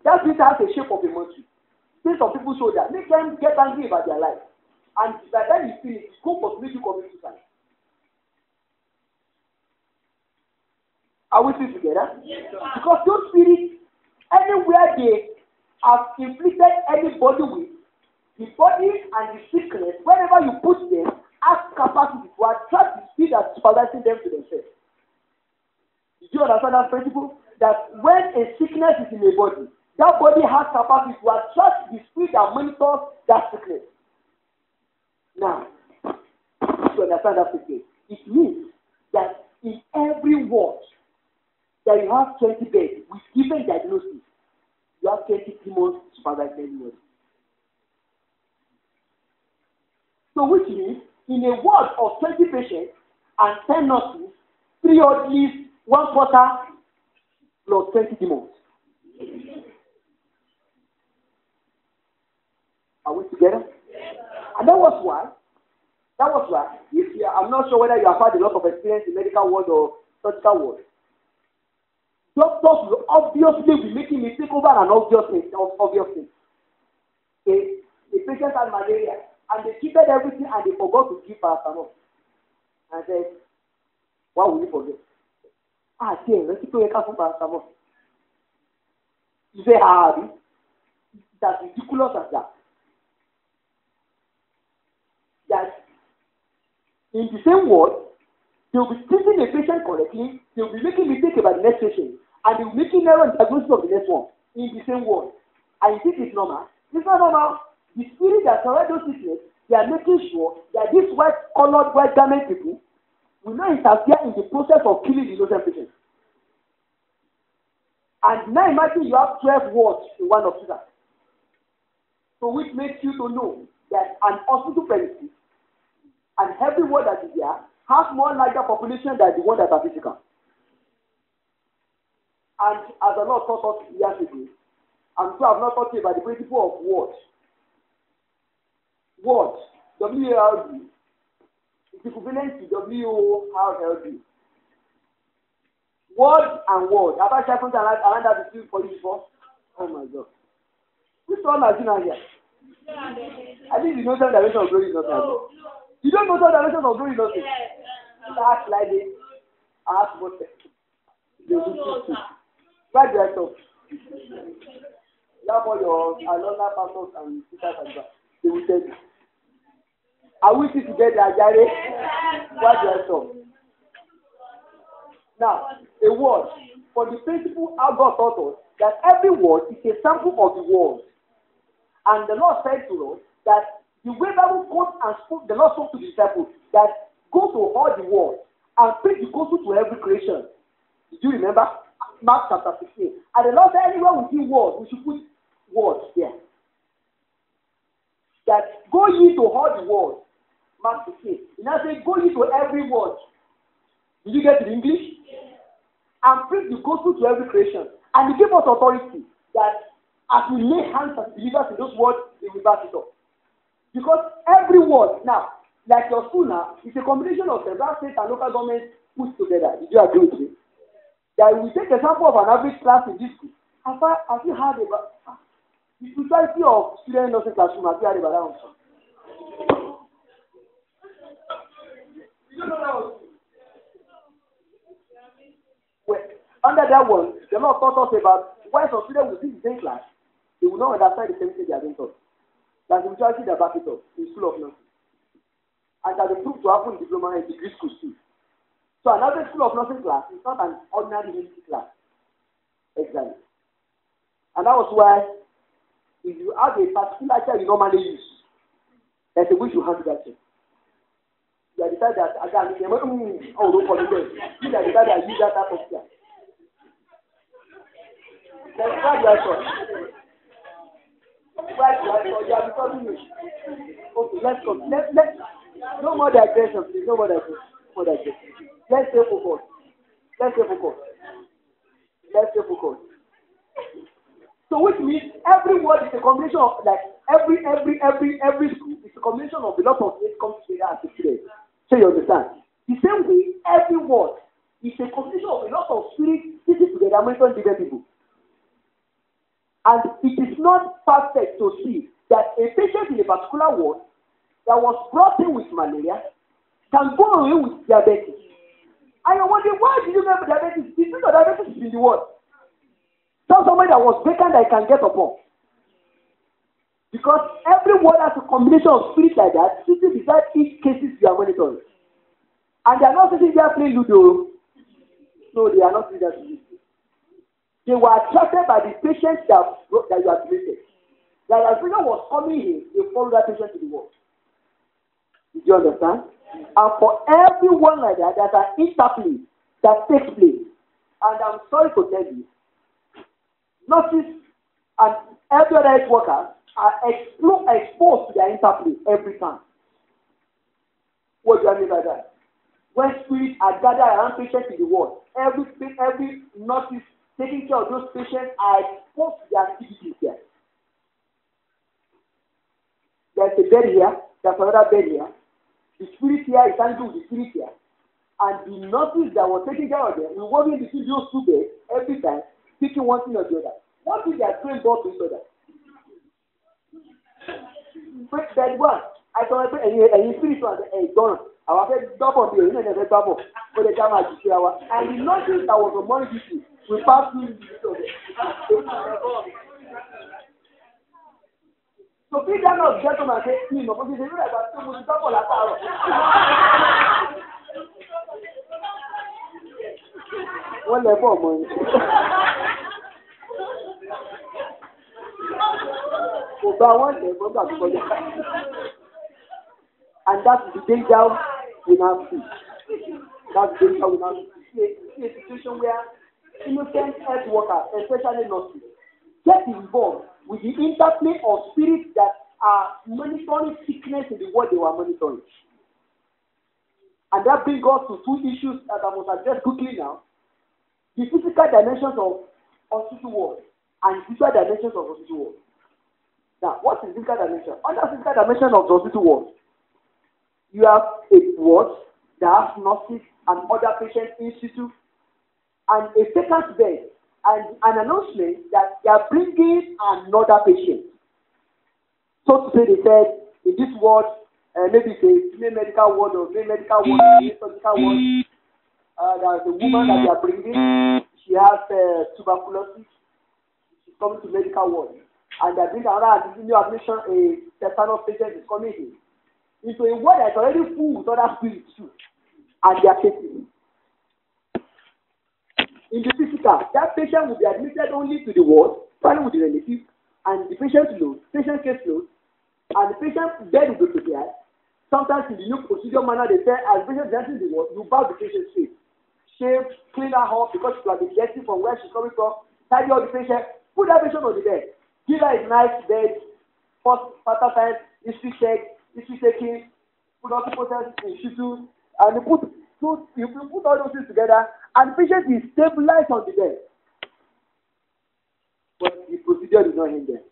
That spirit has the shape of a monkey. Take some people's shoulder, make them get angry about their life. And by the time you finish, it's good for you to commit suicide. Are we still together? Yes, because those spirits, anywhere they have inflicted anybody with, the body and the sickness, wherever you put them, has capacity to attract the spirit that's supervising them to themselves. Did you understand that principle? That when a sickness is in a body, that body has capacity to attract the spirit that monitors that sickness. Now, to understand that sickness, it means that in every ward, that you have 20 beds with different diagnoses, you have 20 demons supervising you. So which means, in a ward of 20 patients and 10 nurses, 3 at least 1/4 plus 20 demons. Are we together? And that was why, if you are, I'm not sure whether you have had a lot of experience in medical world or surgical world, doctors will obviously be making mistake over an obvious thing. The patient had malaria and they treated everything and they forgot to give paracetamol. And I said, why would you forget? Let's keep going for paracetamol. You say, it's as ridiculous as that. That in the same word, they will be treating the patient correctly, they will be making mistake about the next patient, and they will be making error in diagnosis of the next one in the same word. And you think it's normal? It's not normal. The spirit that surrounds those sickness, they are making sure that these white-colored, white-garment people will not interfere in the process of killing the innocent patient. And now imagine you have 12 wards in one hospital. So which makes you to know that an hospital premises and every ward that is there has more larger population than the one that are physical. And as the Lord taught us years ago, I'm sure I've not taught you about the principle of ward. Ward, W-A-R-D, is equivalent to W-O-R-L-D. Word and word. Have I shared something around that between for you before? Oh my God. Which one has been here? I think you know some direction of glory is not here. You don't know some direction of glory is not here. Ask like this. Ask what they will teach you. Right there, so. You have all your alumni pastors and teachers and that. They will tell you. Are we still together, Jare? Right there, so. Now, a word. For the principle how God taught us, that every word is a sample of the world. And the Lord said to us that the way Bible quotes and spoke, the Lord spoke to the disciples that go to all the world and preach the gospel to every creation. Did you remember? Mark chapter 16. And the Lord said anywhere we see word, we should put words there. That go ye to all the world. Mark 16. He now said go ye to every word. Did you get it in English? Yes. And preach the gospel to every creation. And he gave us authority that as we lay hands as believers in those words, they will back it up. Because every word, now, like your school now, is a combination of several states and local governments put together. Did you agree with me? That we take example of an average class in this school. Have you heard about the totality of student nursing classroom? Have you heard about that one? You don't know that one? Well, under that one, the Lord taught us about why some students will see the same class, they will not understand the same thing they are being taught. That's the majority that back it up in school of nursing. And that is proved to happen in diploma and degree schools too. So another school of nursing class is not an ordinary university class. Exactly. And that was why if you have a particular chair you normally use, there's a way you handle that chair. You have decided that again, don't call it there. You have decided that use that type of chair. Let's try the answer. Right, you have becoming me. Okay, let's go. Let's no more digression, please. No more digression. Let's stay focused. So which means every word is a combination of like every school is a combination of a lot of things comes together as a student. So you understand? The same way, every word is a combination of a lot of spirits sitting together, mentioning different people. And it is not perfect to see that a patient in a particular ward that was brought in with malaria can go away with diabetes. And you're wondering, why did you have diabetes? The truth of diabetes is in the word. Tell somebody that was vacant that I can get upon. Because every word has a combination of spirits like that, sitting beside each cases you are monitoring. And they are not sitting there playing Ludo. No, they are not sitting there. They were attracted by the patients that you have treated. Like as patient was coming in, they followed that patient to the world. Did you understand? And for everyone like that, there's an interplay that takes place. And I'm sorry to tell you, nurses and every other health workers are exposed to their interplay every time. What do I mean by that? When spirits are gathered around patients in the world, every nurse taking care of those patients are exposed to their activities there. There's a bed here, there's another bed here. The spirit here is handled with the spirit here. And the nurses that were taking care of them will walk in between those two beds every time, picking one thing or the other. What if they are trained both to each other? Bed one, I thought and spirit one, done. Our first double bill, you know, never double. For the time I see our and the nurses that was on money duty will pass through the so please don't not get on and say, no, because they know that I'm going to double that hour. One level of money. And that's the danger we now see. That's the danger we now see. See a situation where innocent health workers, especially nurses, get involved with the interplay of spirits that are monitoring sickness in the world they were monitoring. And that brings us to two issues that I must address quickly now. The physical dimensions of hospital world and the spiritual dimensions of hospital world. Now, what is physical dimension? Under physical dimension of the hospital world, you have a ward that has nurses and other patients in situ, and a vacant bed, and an announcement that they are bringing another patient. So to say, they said, in this ward, maybe it's a male medical ward or male medical ward, male surgical ward, there's a woman that they are bringing, she has tuberculosis, she's coming to medical ward. And they're bringing another new admission, a tetanus patient is coming in. Into a ward that's already full with other spirits too. And they are taking. In the physical, that patient will be admitted only to the ward, probably with the relative, and the patient case load, and the patient bed will be prepared. Sometimes in the new procedure manner, they say, as the patient is entering the ward, you bow the patient's face. Shave, clean her up because she will be getting from where she's coming from. Tidy up the patient, put that patient on the bed. Give her a nice bed, first fatal signs, history check, history taking, put all the process in situ, and you put all those things together, and the patient is stabilized on the bed. But the procedure is not in there.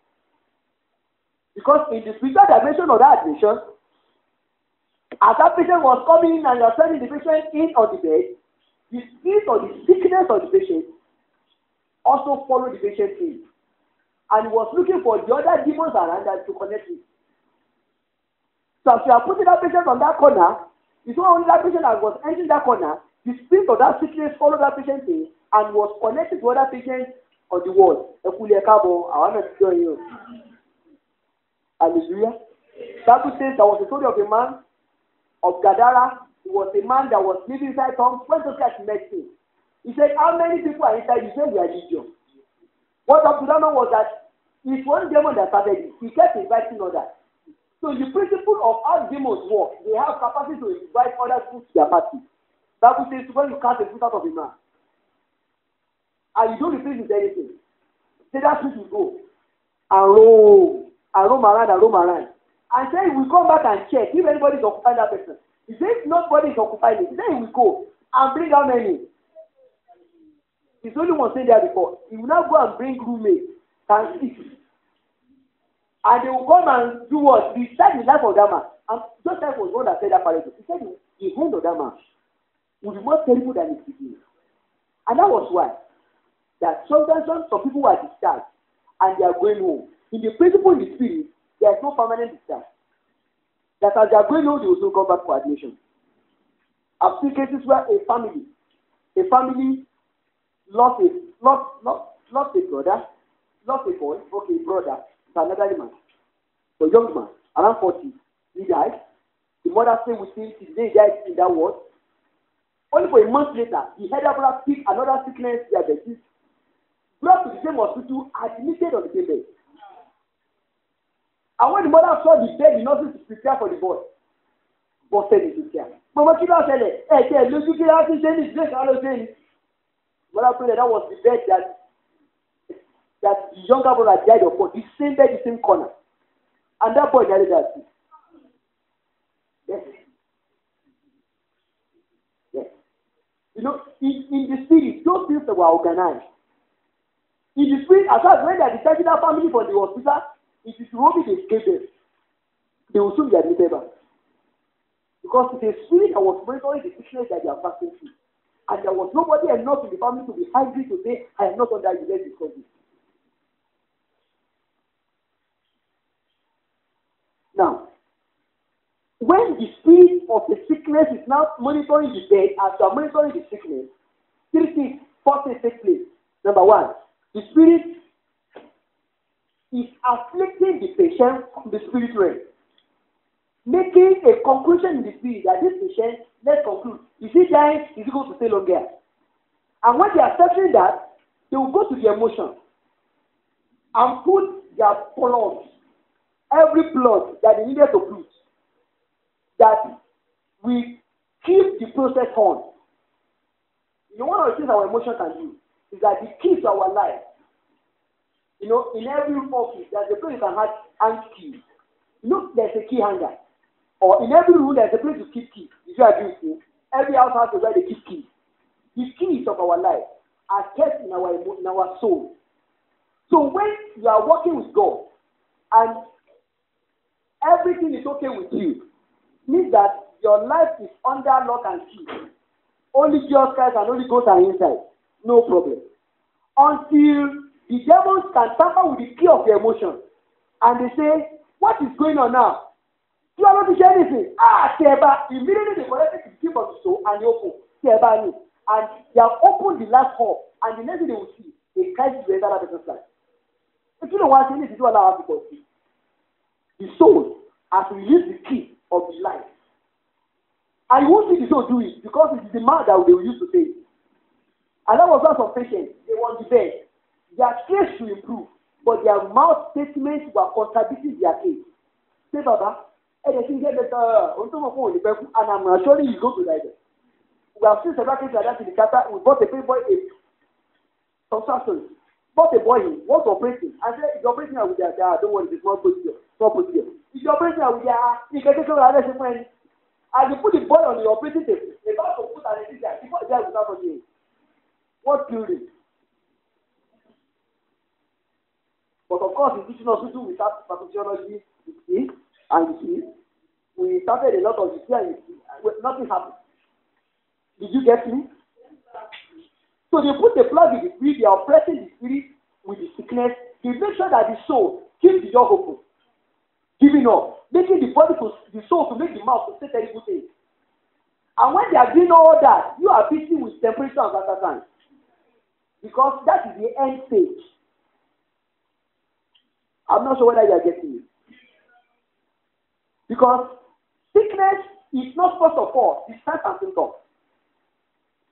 Because in the spiritual dimension of that admission, as that patient was coming in and you are sending the patient in on the bed, the spirit or the sickness of the patient also followed the patient in. And was looking for the other demons around that to connect with. So as you are putting that patient on that corner, it's not only that patient that was entering that corner, the spirit of that sickness followed that patient in and was connected to other patients on the wall. Hallelujah. Bible says there was a story of a man of Gadara. He was a man that was living inside town. When Jesus Christ met him, he said, how many people are inside? He said, we are legion. What up to that man was that it's one demon that started it. He kept inviting others. So the principle of how demons work, they have capacity to invite others to their party. Bible says when you cast a foot out of a man, and you don't replace with anything, say that foot will go and roam around. And then he will come back and check if anybody is occupying that person. He says if nobody is occupying it, then he will go and bring how many? He's only one saying there before. He will now go and bring roommates and sleep. And they will come and do what? Decide the life of that man. And Joseph was one that said that parable. He said the hand of that man will be more terrible than his beginning. And that was why that sometimes some people were discharged and they are going home. In the principle in the spirit, there is no permanent discharge. That as they are going home, they will still come back for admission. I've seen cases where a family lost a brother, lost a boy, okay, brother, to another man. So young man, around 40, he died. The mother stayed with him till the day he died in that ward. Only for a month later, the head of brother picked another sickness, diabetes, brought to the same hospital, admitted on the same bed. And when the mother saw the bed, the nurses prepared for the boy, busted into care. Mama, kí ló ṣẹlẹ̀? Ẹ lójú kí ló ti ṣe ní ìdílé kan ló ṣe ní. Mother told her that was the bed that the younger brother died upon, the same bed, the same corner. And that boy died that too. Yes. Yes. You know, in the spirit, those things were organized. In the spirit, as far as when they are detaching that family from the hospital, it is Robbie they escape them. They will soon be admitted back. Because it's a spirit that was monitoring the sickness that they are passing through. And there was nobody enough in the family to be angry to say, I am not under you, let's discuss this. Now, when the spirit of the sickness is now monitoring the bed, as you are monitoring the sickness, four things take place. Number one, the spirit is afflicting the patient from the spirit realm, making a conclusion in the spirit that this patient, let's conclude, is he dying? Is he going to stay longer? And when they are settling that, they will go to the emotion and put their blood, every blood that they needed to put, that we keep the process on. You know, one of the things our emotion can do is that the key to our life, you know, in every office, there's a place you can have hand keys. You know, there's a key hanger. Or in every room, there's a place to keep keys. If you agree with me, every house has a where they keep keys. The keys of our life are kept in our soul. So when you are working with God and everything is okay with you, means that your life is under lock and key. Only Jesus Christ and Holy Ghost are inside. No problem. Until the devils can tamper with the key of your emotion. And they say, what is going on now? You are not to share anything. Teba. Immediately they collected the key from the soul and they open. Teba. And they have opened the last hole. And the next thing they will see, they Christ to enter that person's life. If you know what I need to do, allow people to see. The soul has released the key of the life. And you won't see the soul do it because it is the man that they will use to say it. And that was not some patients. They want the bed. Their case to improve. but their mouth statements were contradicting their case. Say, Baba, anything get better, and I'm assuring you go to die there. We have seen several cases like that in the chapter. We bought a boy construction. Bought a boy in, what's operating? I said, if you're operating with their don't worry, it's not procedure. If you're operating with their, you can take another friend. And you put the boy on the operating table. The about to put an anesthesia, before the guy will not continue. What killed him? But of course, in teaching hospital, we start pathophysiology, you see, and you see, we started a lot of this and you see, nothing happened. Did you get me? So they put the plug in the spirit, they are oppressing the spirit with the sickness. They make sure that the soul keeps the door open, giving up, making the body to the soul to make the mouth to say terrible things. And when they are doing all that, you are busy with temperature and catatonic. Because that is the end stage. I'm not sure whether you are getting it. Because sickness is not first of all the signs and symptoms.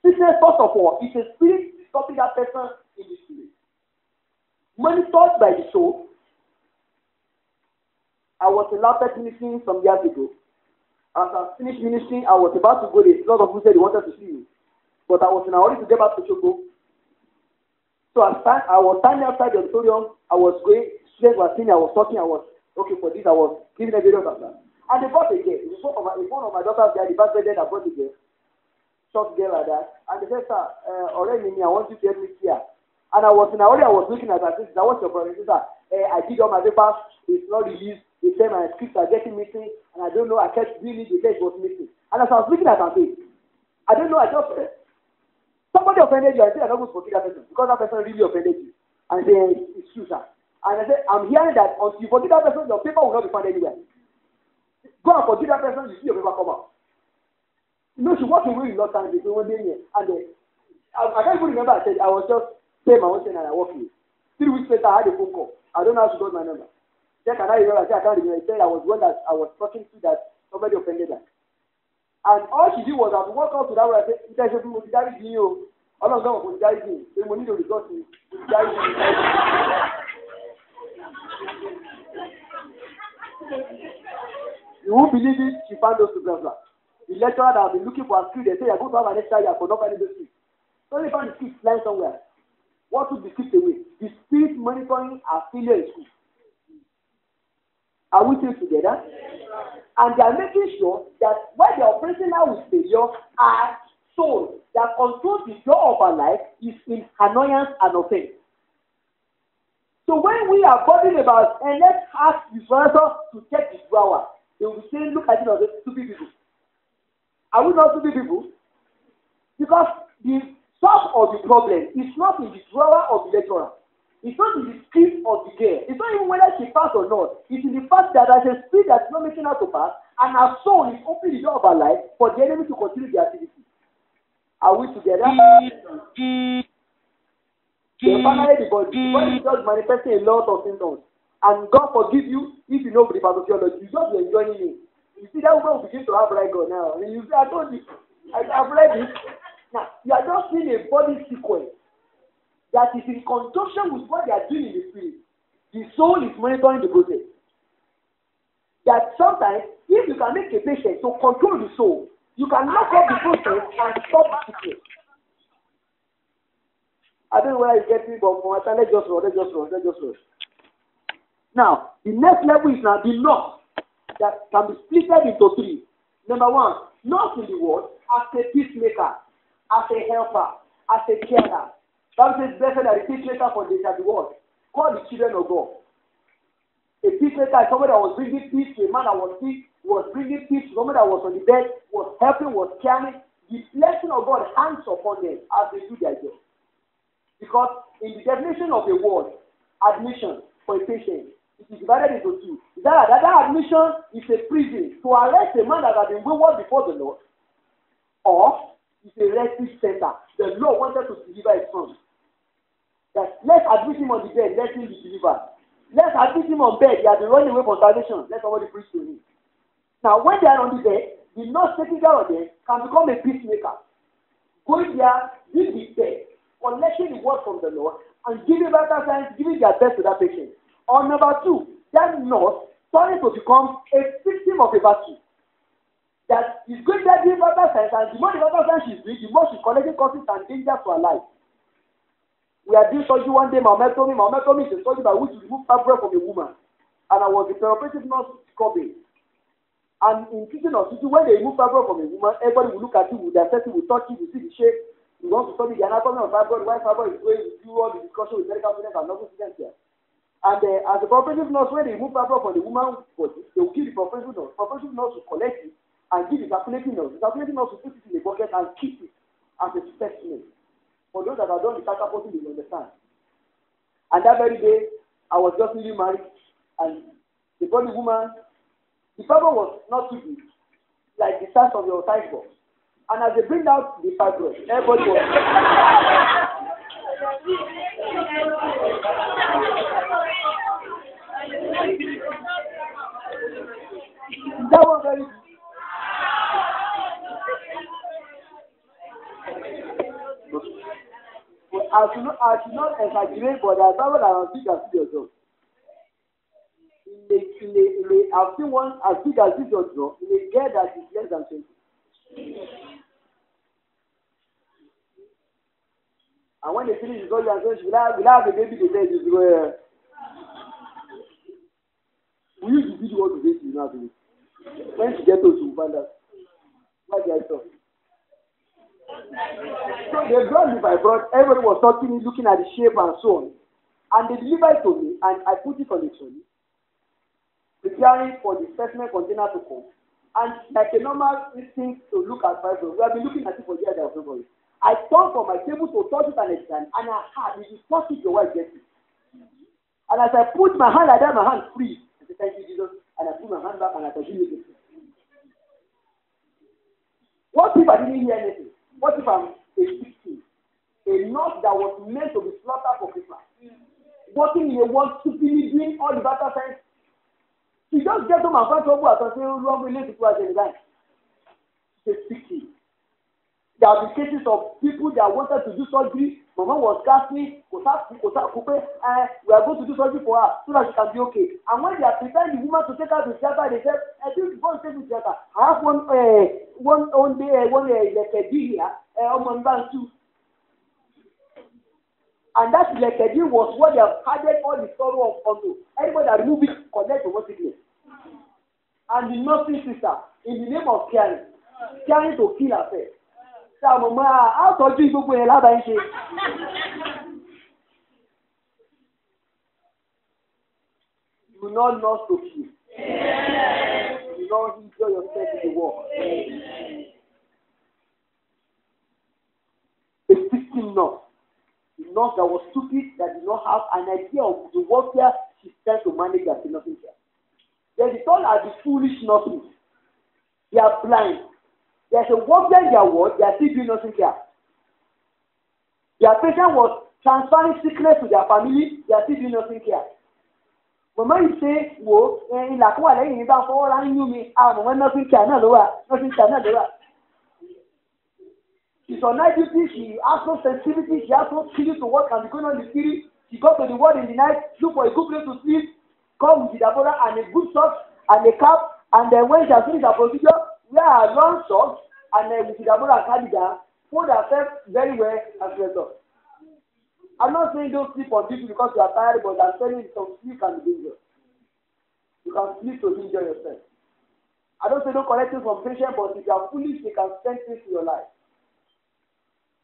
Sickness, first of all, is a spirit stopping that person in the spirit. Monitored by the soul. I was in Lapet ministering some years ago. As I finished ministering, I was about to go there. A lot of people said they wanted to see me. But I was in a hurry to get back to Choco. So I was standing outside the auditorium. I was going, students were seeing, I was talking, I was okay for this, I was giving a video of that. And they brought a girl. In front of my daughter's guy, the back there, I brought a girl. Short girl like that. And they said, sir, already I want you to help me here. And I was looking at her. I said, what's your problem? She said, I did all my papers. It's not released. They said my scripts are getting missing. And I don't know. I kept doing it. They said it was missing. And as I was looking at her face, I don't know. I just said, somebody offended you. I said, I'm not going to forgive that person. Because that person really offended you. And I said, it's true, sir. And I said, I'm hearing that until you forgive that person, your paper will not be found anywhere. Go and forgive that person, you see your paper come out. You know, she walked away in no time. They one day here. And then, I can't even remember. I said, I was just paying my own thing and I walked away. 3 weeks later, I had a phone call. I don't know how she got my number. Then can I remember? I said, I can't remember. I said, I was one that I was talking to that somebody offended her. And all she did was to walk out to that way and say, I said, what did I do you? All of them were what did I do? They money to resort to. What did I do? You won't believe it. She found those two girls. The lecturer that have been looking for a skill, they say, you're going to have an extra year for not finding the skill. So they found the skill lying somewhere. What took the skill away? The spirit monitoring our failure in school. Are we still together? And they are making sure that while they are operating now with failure, our soul that controls the flow of our life is in annoyance and offense. So when we are bothered about, and let's ask the supervisor to check the drawer, they will be saying, look at it as stupid people. Are we not stupid people? Because the source of the problem is not in the drawer of the lecturer. It's not in the script of the girl. It's not even whether she passed or not. It's in the fact that there's a spirit that's not making her to pass, and her soul is opening the door of her life for the enemy to continue the activity. Are we together? Then finally, the body is just manifesting a lot of symptoms. And God forgive you if you know the pathophysiology. You just be enjoying it. You see, that woman will begin to have right God now. And you say, I told you, I've read it. Now, you are just seeing a body sequence that is in conjunction with what they are doing in the spirit. The soul is monitoring the process. That sometimes, if you can make a patient to control the soul, you can lock up the process and stop the sickness. I don't know whether you get me, but for my time, let's just run. Now, the next level is now the knot that can be split into 3. Number 1, knot in the word as a peacemaker, as a helper, as a carer. Bible says, blessed are the peacemaker, for they shall be what? Call the children of God. A peacemaker is somebody that was bringing peace to a man that was sick, was bringing peace to somebody that was on the bed, was helping, was caring. The blessing of God hangs upon them as they do their job. Because in the definition of a word, admission for a patient, it is divided into 2. That admission is a prison to arrest a man that has been wayward before the Lord, or it's a refuge center. The Lord wanted to deliver his son. That let's admit him on the bed, let him be delivered. Let's admit him on bed, he has been running away from salvation. Let somebody preach to him. Now, when they are on the bed, the nurse taking care of them can become a peacemaker. Going there, being the bed, collecting the word from the Lord, and giving vital signs, giving their best to that patient. Or number two, that nurse starting to become a victim of a battery. That is going to give vital signs, and the more the vital signs she's doing, the more she's collecting causes and danger to her life. We are doing surgery one day, mammectomy. Mammectomy is a surgery by which you remove fibroid from a woman. And I was the perioperative nurse scrubbing. And in teaching of teaching, when they remove fibroid from a woman, everybody will look at you, will assess it, will touch it, will see the shape. You want to study the anatomy of fibroid, why fibroid is going to do all the discussion with medical students and nursing students here. And as a perioperative nurse, when they remove fibroid from the woman's body, they will give the perioperative nurse. Perioperative nurse will collect it and give the circulating nurse. The circulating nurse will put it in a bucket and keep it as a specimen. For those that have done the catapulting, they will understand. And that very day, I was just newly married, and the body woman, the fibroid was not too big, like the size of your size box. And as they bring out the fibroid, everybody was. That was very good. I should not exaggerate, but there are some that are as big as your jaw. I've seen one as big as this your jaw in a girl that is less than 20. And when they finish the surgery and say, will I have a baby? They say, we use the video to say you now. When she gets to she will find out. What did I talk? So they brought the fibroid. Everybody was talking, looking at the shape and so on. And they delivered it to me, and I put it on the trolley, preparing for the specimen container to come. And like a normal instinct to look at fibroid, we have been looking at it for years. There was nobody. I turned from my table to touch it and examine, and I had it. If you touch it, your wife gets it. And as I put my hand like that, my hand free. I said, thank you, Jesus. And I put my hand back and I continued it. What if I didn't hear anything? What if I'm a 16? A nurse that was meant to be slaughtered for Christmas, working in a world stupidly doing all the better signs. She just gets home and finds trouble and say, wrong related to us in the guy. She's 16. There have been cases of people that wanted to do surgery. Mama was gasping, we are going to do surgery for her so that she can be okay. And when they are preparing the woman to take her to the theater, they said, I think before you take the theater, I have one day, like a deal here, on bank too. And that like a deal was what they have added all the sorrow of onto. Anybody that remove it, connect to what sickness. And the nursing sister, in the name of caring to kill herself. I'll tell you people in love and you will not nurse to kill. You will not enjoy yourself in the war. A 16 nurse. A nurse that was stupid, that did not have an idea of the warfare she's trying to manage as a nursing care. Then the third are the foolish nurses. They are blind. There's a warfare in their world, they are still doing nursing care. Their patient was transferring sickness to their family, they are still doing nursing care. Mama, you say, whoa, in la kwa le yin ba for ran you me, mama nursing care na lo wa, nursing care na lo wa. She's on night duty, she has no sensitivity, she has no feeling to what can be going on in the city. She goes to the ward in the night, look for a good place to sleep, come with the Deborah and a good socks and a cap, and then when she has finished her procedure, wear her long socks, and then with the Deborah and carry down, hold herself very well and dress up. I'm not saying don't sleep on duty because you are tired, but I'm telling you some sleep can be dangerous. You can sleep to enjoy yourself. I don't say don't collect things from patients, but if you are foolish, they can send things to your life.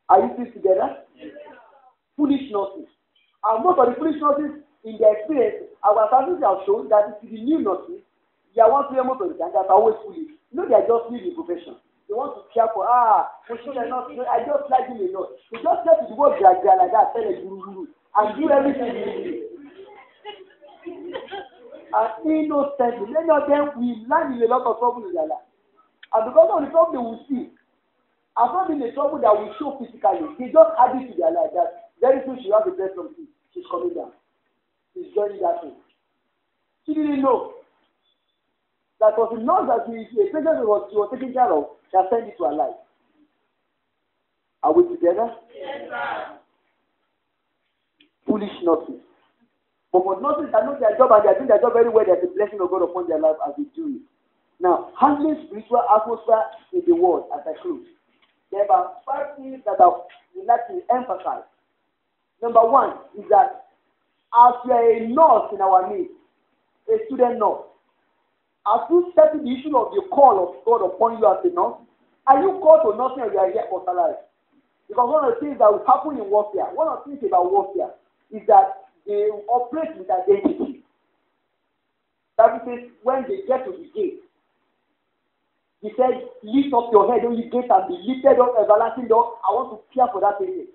Are you still together? Yes. Foolish nurses. And most of the foolish nurses, in their experience, our statistics have shown that it's the new nurses, they are one most of the time that are always foolish. You know, they are just new in profession. They want to care for, I just like him enough. They just get to the work like that, tell a guru, and do everything. And innocently, many of them will land in a lot of trouble in their life. And because of the trouble they will see, I've not been in trouble that will show physically. They just add it to their life that very soon she has a breast from tea. She's coming down. She's joining that thing. She didn't know. That was the nurse that a patient she was taking care of that sent it to her life. Are we together? Yes, sir. foolish nurses. But for nurses that know their job and they are doing their job very well, there's a blessing of God upon their life as they do it. Now, handling spiritual atmosphere in the world as I close. There are 5 things that I would like to emphasize. Number 1 is that as you are a nurse in our midst, a student nurse, as you settle the issue of the call of God upon you as a nurse, are you called to nursing or you are here for salary? Because one of the things that will happen in warfare, one of the things about warfare is that they operate with identity. That means when they get to the gate, he said, lift up your head, only gate, and be lifted up, everlasting door. I want to care for that thing.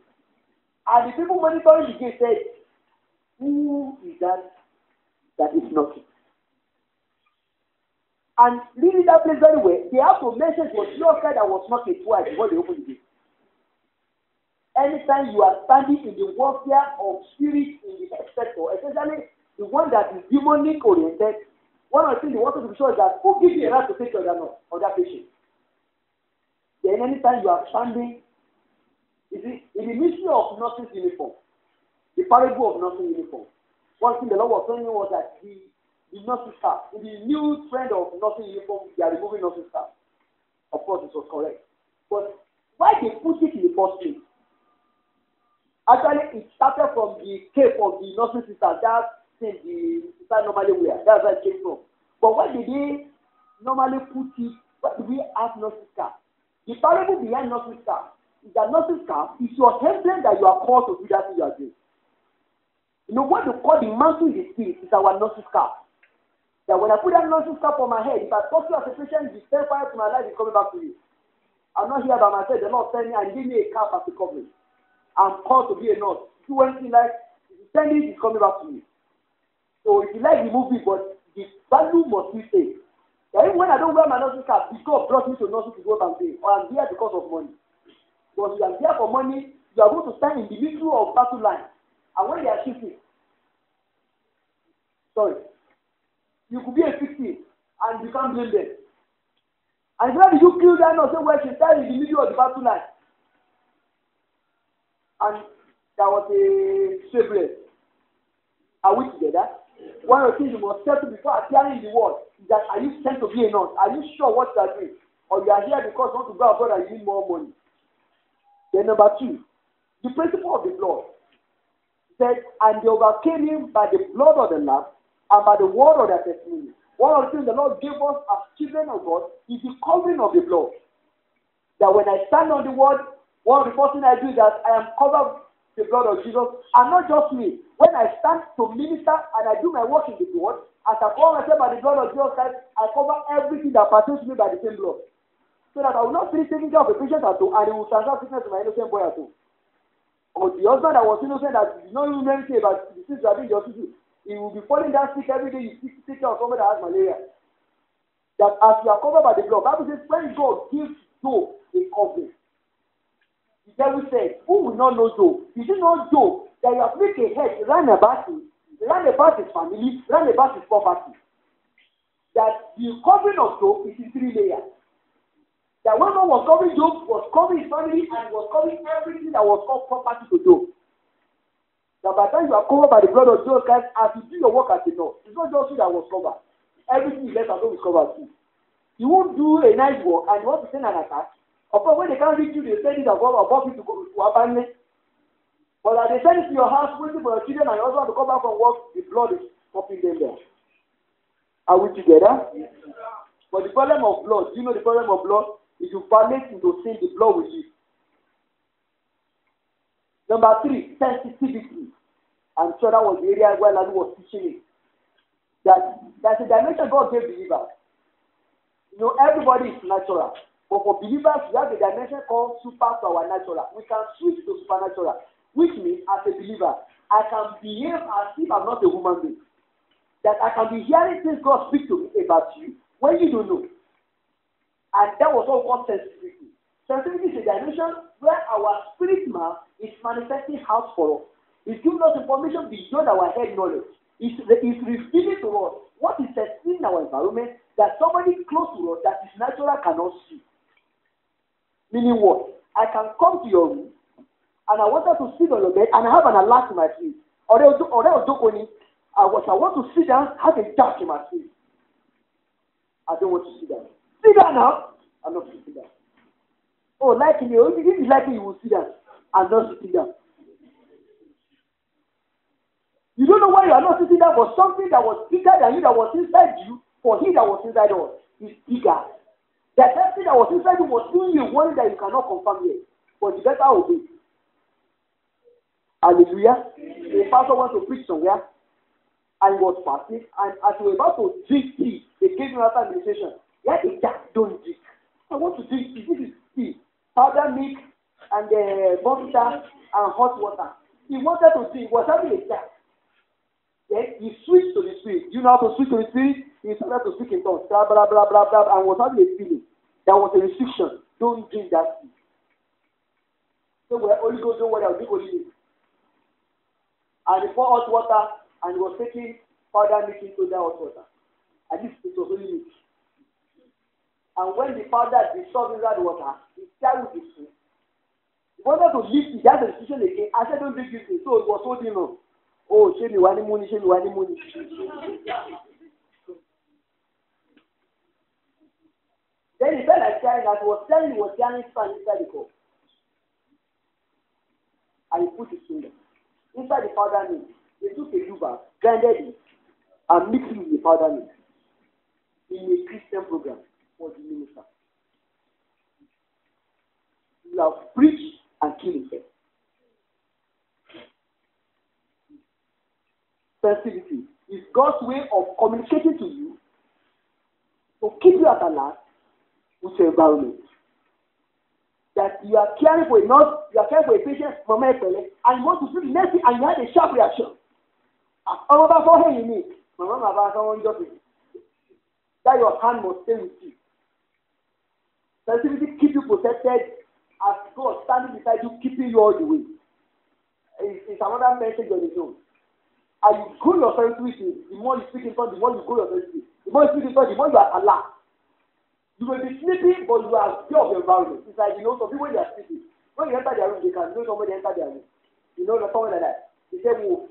And the people monitoring the gate said, who is that is knocking? And reading that place very well, they have to mention it was your guy that was knocking twice before they opened the gate. Anytime you are standing in the warfare of spirit in the sector, especially the one that is demonic oriented, one of the things they want to be sure is that who gives you a right to take care of that patient? Then anytime you are standing, you see, in the mystery of nursing uniform, the parable of nursing uniform, one thing the Lord was telling me was that the nursing staff, in the new trend of nursing uniform, they are removing nursing staff. Of course, it was correct. But why they put it in the first place? Actually, it started from the cape of the nursing sisters. That's the sister normally wear. That's where it came from. But why did they normally put it? Why do we have nursing staff? The parable behind nursing staff is that nursing staff is your emblem that you are called to do that thing you are doing. You know what they call the mantle in the spirit is our nursing staff. That when I put that nursing staff on my head, if I talk to you as a patient, the fire to my life is coming back to you. I'm not here by myself. The Lord sent me and gave me a cap as a covering. I'm called to be a nurse. Do anything like, if you send it, it's coming back to me. So if you like, remove it, but the value must be saved. Even when I don't wear my nursing cap, God brought me to nursing to go and pay, or I'm here because of money. But if you are here for money, you are going to stand in the middle of battle line. And when they are shooting, you could be a victim and you can't blame them. And where did you kill that nurse? Where she started in the middle of the battle line. And there was a shipwreck. Are we together? One of the things you must settle before appearing in the world is that are you sent to be a nurse? Are you sure what you are doing? Or you are here because you want to go abroad and you need more money? Then number 2, the principle of the blood. It said, and they overcame him by the blood of the Lamb and by the word of their testimony. One of the things the Lord gave us as children of God is the covering of the blood. That when I stand on the word, one of the first things I do is that I am covered with the blood of Jesus. And not just me. When I stand to minister and I do my work in the blood, as I cover myself by the blood of Jesus Christ, I cover everything that pertains to me by the same blood. So that I will not finish taking care of a patient at home and it will transfer sickness to my innocent boy at home. Or the husband that was innocent that did not even anything about the things you are doing in the hospital, he will be falling down sick every day. You take care of somebody that has malaria. That as you are covered by the blood, Bible says, when God gives Job a covering, the devil said, who will not know Job? Is it not Job that you have made a hedge round about him, round about his family, round about his property? That the covering of Job is in 3 layers. That when God was covering Job, was covering his family and was covering everything that was called property to Job. That by the time you are covered by the blood of Jesus Christ, as you do your work as a nurse, it's not just you that was covered. Everything you left at home is covered too. You won't do a nice work and you want to send an attack. Of course, when they can't reach you, they send it above you to go to abandon. But as they send it to your house, waiting for your children and your husband to come back from work, the blood is stopping them there. Are we together? Yes. But the problem of blood, do you know the problem of blood? If you violate into sin, the blood will leave. Number 3, sensitivity. I'm sure that was the area where Lalu was teaching it. That's a dimension God gave believers. You know, everybody is natural. But for believers, we have a dimension called super to our natural. We can switch to supernatural, which means as a believer, I can behave as if I'm not a human being. That I can be hearing things God speak to me about you when you don't know. And that was all called sensitivity. Sensitivity is a dimension where our spirit man is manifesting out for us. It's giving us information beyond our head knowledge. It's revealing to us what is in our environment that somebody close to us that is natural cannot see. Meaning what? I can come to your room and I wanted to sit on your bed and I have an alert to my feet. I want to sit down, have a dark in my face. I don't want to sit down. Sit down now. I'm not sitting down. Oh, like you, if you like it, you will sit down. I'm not sitting down. You don't know why you are not sitting down for something that was bigger than you, that was inside you, for him that was inside us is bigger. That thing that was inside you was doing you one that you cannot confirm yet. But you better obey. Hallelujah. The pastor wants to preach somewhere and he was fasting, and as he was about to drink tea, they gave him after administration. Let the cat don't drink. I want to drink tea. This is tea. Powder milk and butter and hot water. He wanted to drink, he was having a cat. Then he switched to the spirit. You know how to switch to the spirit? He started to speak in tongues, blah, blah, blah, blah, blah, and was having a feeling. There was a restriction. Don't drink that tea. So we're Holy Ghost, don't worry, I'll drink Holy Ghost. And he poured hot water, and he was taking powder milk into that hot water. And this it was only milk. And when the powder dissolved inside the water, he started with his food. He wanted to lift it, that's a restriction again. I said, don't drink this thing. So it was holding on. Oh, show me one money, show me one money. Then he felt like carrying that he was carrying sand inside the cup. And he put his finger inside the powder milk. They took a luba, grinded it, and mixed it with the powder milk in a Christian program for the minister. You have preached and killed himself. Sensitivity is God's way of communicating to you to keep you at alert with your environment. That you are caring for a nurse, you are caring for a patient, mama, and you want to do the next thing, and you had a sharp reaction. That your hand must stay with you. Sensitivity keep you protected as God standing beside you, keeping you all the way. It's another message on its own. And you grow your sensitivity, the more you speak in tongues, the more you grow your sensitivity. The more you speak in tongues, the more you are alert. You will be sleeping, but you are aware of the environment. It's like, some people when they are sleeping, when you enter their room, they can know somebody enter their room. Someone like that. They say, go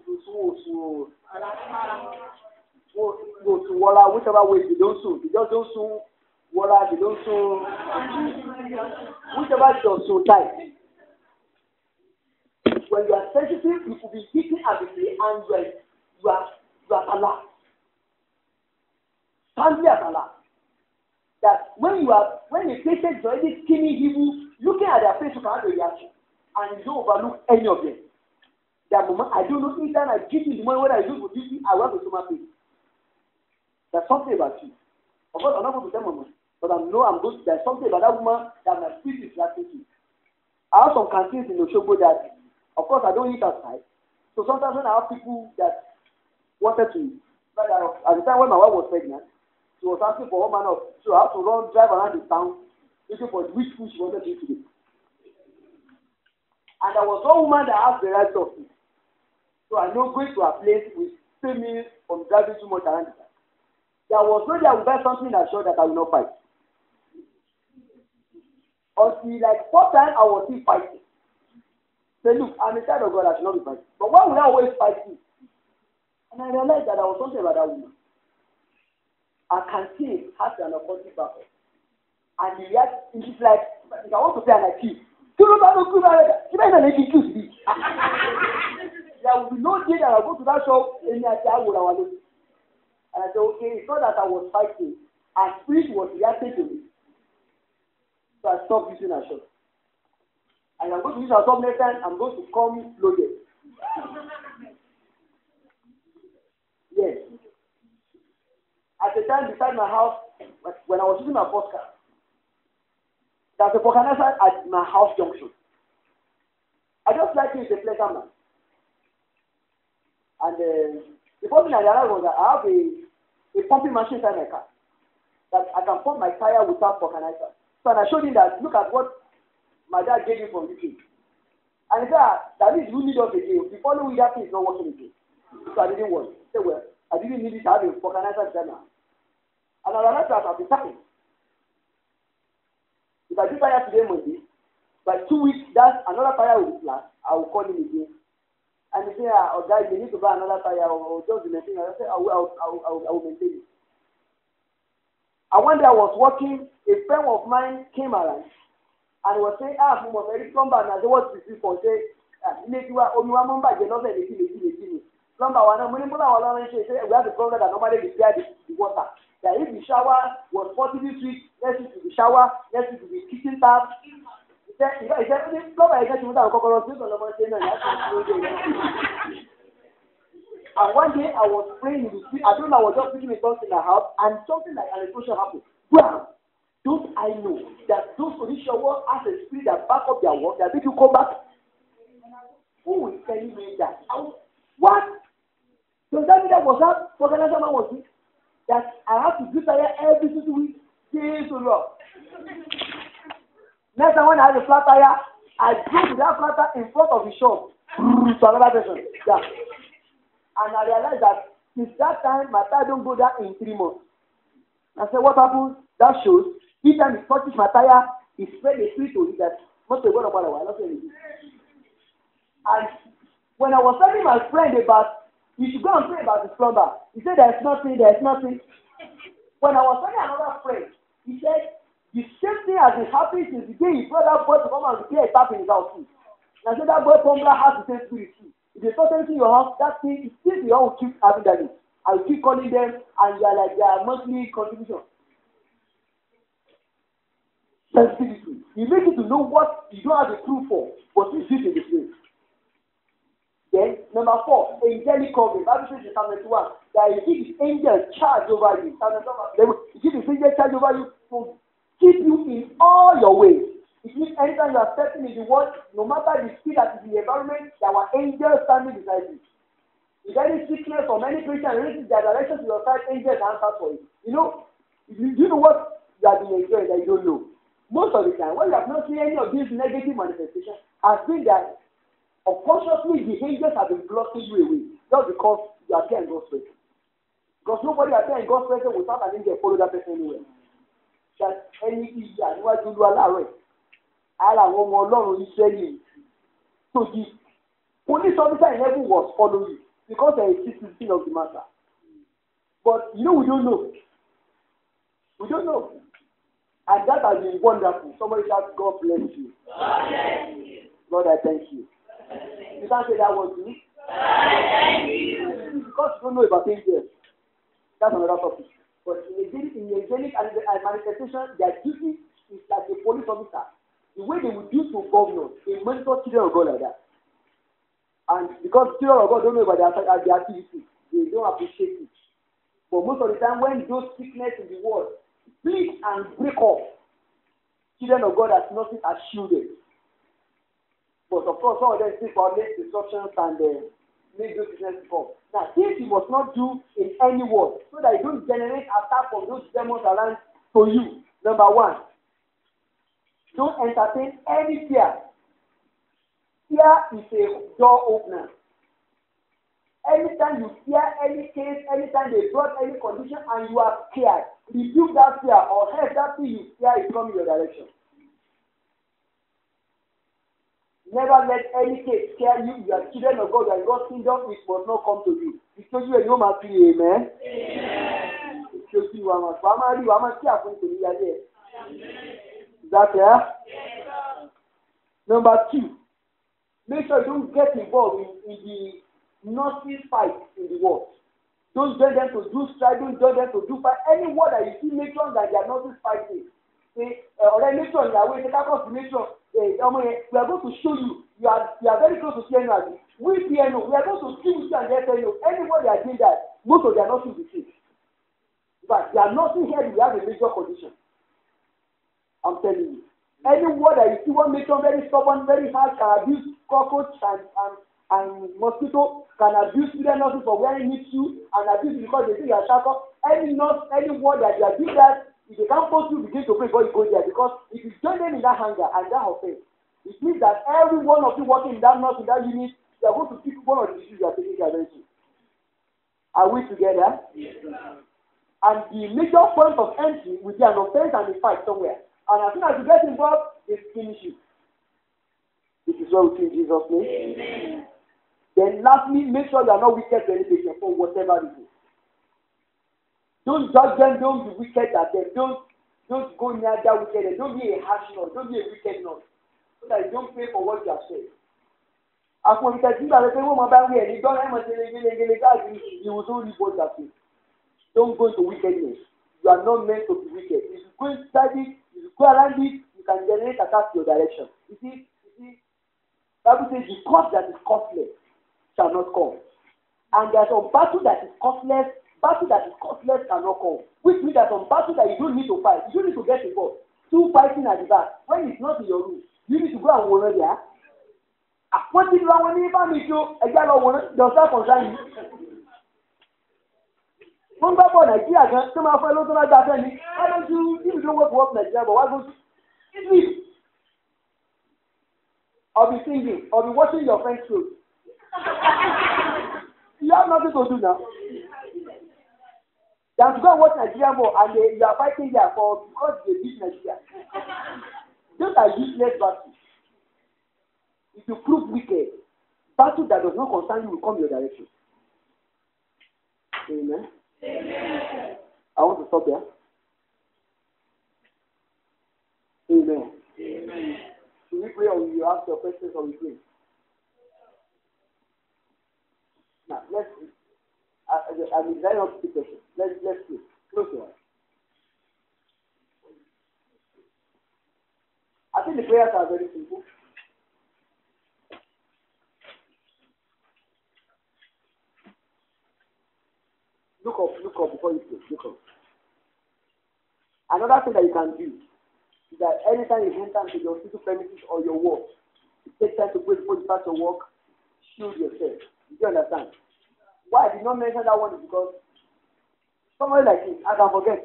to water, whichever way they don't soon. They just don't soon water, they don't soon. Whichever just so tight. When you are sensitive, you will be hitting at the day and you are alert. Stand at alert. That when the patient is already skinny, evil, looking at their face, you can have a reaction. And you don't overlook any of them. That moment, I don't know, each time I give you the money, when I use for duty, I want to do my pain. There's something about you. Of course, I'm not going to tell my mom, but there's something about that woman that my spirit is reacting to. I have some canteens in Osogbo that, of course, I don't eat outside. So sometimes when I have people that wanted to, like at the time when my wife was pregnant, she was asking for one man of, so I have to drive around the town, looking for which food she wanted to eat today. And there was one woman that asked the right of me. So I know going to a place will save me from driving too much around the town. There was no day I would buy something that showed that I will not fight. Until like 4 times I was still fighting. Say, look, I'm a child of God, I should not be fighting. But why would I always fight you? And I realized that there was something about that woman. Her canteen has an occultic backup. And the reaction is like, if I want to say an accuse, there will be no day that I go to that shop and I say, I would have. And I said, okay, it's not that I was fighting. Her spirit was reacting to me. So I stopped using her shop. And I'm going to use her shop next time, I'm going to come loaded. Yes. At the time beside my house, when I was using my first car, there's a vulcanizer at my house junction. I just like it, it's a pleasant man. And the first thing I realized was that I have a pumping machine inside my car. That I can pump my tire without vulcanizer. So I showed him that, look at what my dad gave me from UK. And he said, that means you need us again. The following week, that thing is not working again. So I didn't want it. He said, well, I didn't need it to have a vulcanizer inside now. And I realized that I'll be tapping. If I do tire today Monday, by 2 weeks, that's another tire will be flat. I will call him again And he said, oh guys, you need to buy another tire or just maintain it. I said, I will maintain it. And one day I was working, a friend of mine came around and was saying, we must very plumber. And I said, what is this for? Say, plumber, we have the problem that normally repair the water. That if the shower was 40 this week, next week to the shower, next week to the kitchen tap. He said, plumber, I get you without and one day I was praying in the street. I don't know, I was just speaking in tongues in the house, and something like an explosion happened. Wow! Don't I know that those position work as a spirit that back up their work, that make you come back? Who will tell me that? What? So that mean that was that organization was it? That I have to do tire every single week. Praise the Lord. Next time when I have a flat tire, I go to that flat tire in front of the shop to another person. Yeah. And I realized that since that time, my tire don't go down in 3 months. I said, what happens? That shows each time it touches my tire, it spread the spirit to it that most of the about a while. And when I was telling my friend about, you should go and pray about the plumber, he said, there's nothing. When I was telling another friend, he said, the same thing has been happening since the day he brought that boy to come and repair a tap in his house too. And I said, that boy plumber has the same spirit too. If they start anything in your house, that thing, still the house will keep having that. I will keep calling them, and they are like their monthly contribution. Sensitivity. You make it to know what you don't have a proof for, but you see it in the place. Then, number 4, angelic covering. Bible says in Psalm 91 that you give his angel charge over you. You give his angel charge over you to keep you in all your ways. It means anytime you are stepping in the world, no matter the speed that is in the environment, there are angels standing beside you. If any sickness or any patient reaches their direction to your side, angels answer for you. You know what you have been enjoying that you don't know. Most of the time, when you have not seen any of these negative manifestations, has been that unconsciously the angels have been blocking you away just because you are there in God's presence. Because nobody are there in God's presence without an angel follow that person anywhere. That any ìyà níwájú Olúwa láàárọ̀ ara àwọn ọmọ Ọlọ́run Ísírẹ́lì. So the police officer in heaven was following you because there is citizen of the matter. But we don't know. We don't know. And that has been wonderful. Somebody shout, God bless you. God bless you. Lord, I thank you. You can't say that was me. Thank you. Because you don't know about angels. That's another topic. But in the angelic and manifestation, their duty is like a police officer. The way they would use to governors, they monitor children of God like that. And because children of God don't know about their activities, they don't appreciate it. But most of the time, when those sickness in the world split and break off, children of God as nothing are shielded. But of course, some of them still coordinate instructions and make those business come. Now, things you must not do in any word, so that you don't generate attack from those demons around to you. Number 1, don't entertain any fear. Fear is a door opener. Anytime you fear any case, anytime they brought any condition and you are scared, rebuke that fear or help that thing you fear is coming your direction. Never let any case scare you. You are children of God, you are in God's kingdom, it must not come to you. Because you are your man, amen. Amen. Is that clear? Yes. Number 2, make sure you don't get involved in the nasty fight in the world. Don't join them to do strife, don't join them to do fight. Any word that you see nation that they are not fighting. Say, nation, you are waiting, nation. We are going to show you. You are very close to CNO. We CNO. We are going to see you and let you. Anybody are doing that, most of them are not in the same. But they are not here. We have a major condition. I'm telling you. Any word that you see one nation very stubborn, very hard, can abuse cockroach and mosquito, can abuse student nurses for wearing you and abuse because they think you are sharper. Any word that you are doing that, if they can't post you, begin to pray before you go there. Because if you join them in that hunger and that offense, it means that every one of you working in that nurse, in that unit, you are going to pick one of the issues you are taking care of. Are we together? Yes, sir. And the major point of entry will be an offense and a fight somewhere. And as soon as you get involved, they finish you. This is what we see in Jesus' name. Amen. Then lastly, make sure you are not wicked to any patient for whatever reason. Don't judge them, don't be wicked at them, don't go near that wickedness, don't be a harsh nurse, don't be a wicked nurse, so that you don't pay for what you have said. As for the thing that they want to buy, you don't have to you will only vote that way. Don't go into wickedness. You are not meant to be wicked. If you go inside it, if you go around it, you can generate attack to your direction. You see, Bible says the cost that is costless shall not come. And there's a battle that is costless cannot come. Which means that some battle that you don't need to fight, you don't need to get involved. Two fighting at the back. When it's not in your room, you need to go and warn there. What is wrong with me? Does that concern you? Wọ́n gbá bọ̀ Nàìjíríà gan tó máa fẹ́ ló tó máa gba abẹ́ ni. Why don't you, if you don't want to work Nigeria, but why don't you sleep? Or be singing, or be watching your friends' shows. You have nothing to do now. Than to go and watch Nigeria more and you are fighting there for because they beat Nigeria. Those are useless battles. If you prove wicked, battle that does not concern you will come your direction. Amen. Amen. I want to stop there. Amen. Amen. Should we pray or will you ask your questions or we pray? Now, let's I'm designing up the question. Let's pray. Close your eyes. I think the prayers are very simple. Look up before you pray. Look up. Another thing that you can do is that anytime you enter into your hospital premises or your work, you take time to pray before you start your work, shield yourself. Do you understand? Why I did not mention that one is because somebody like this, I can forget.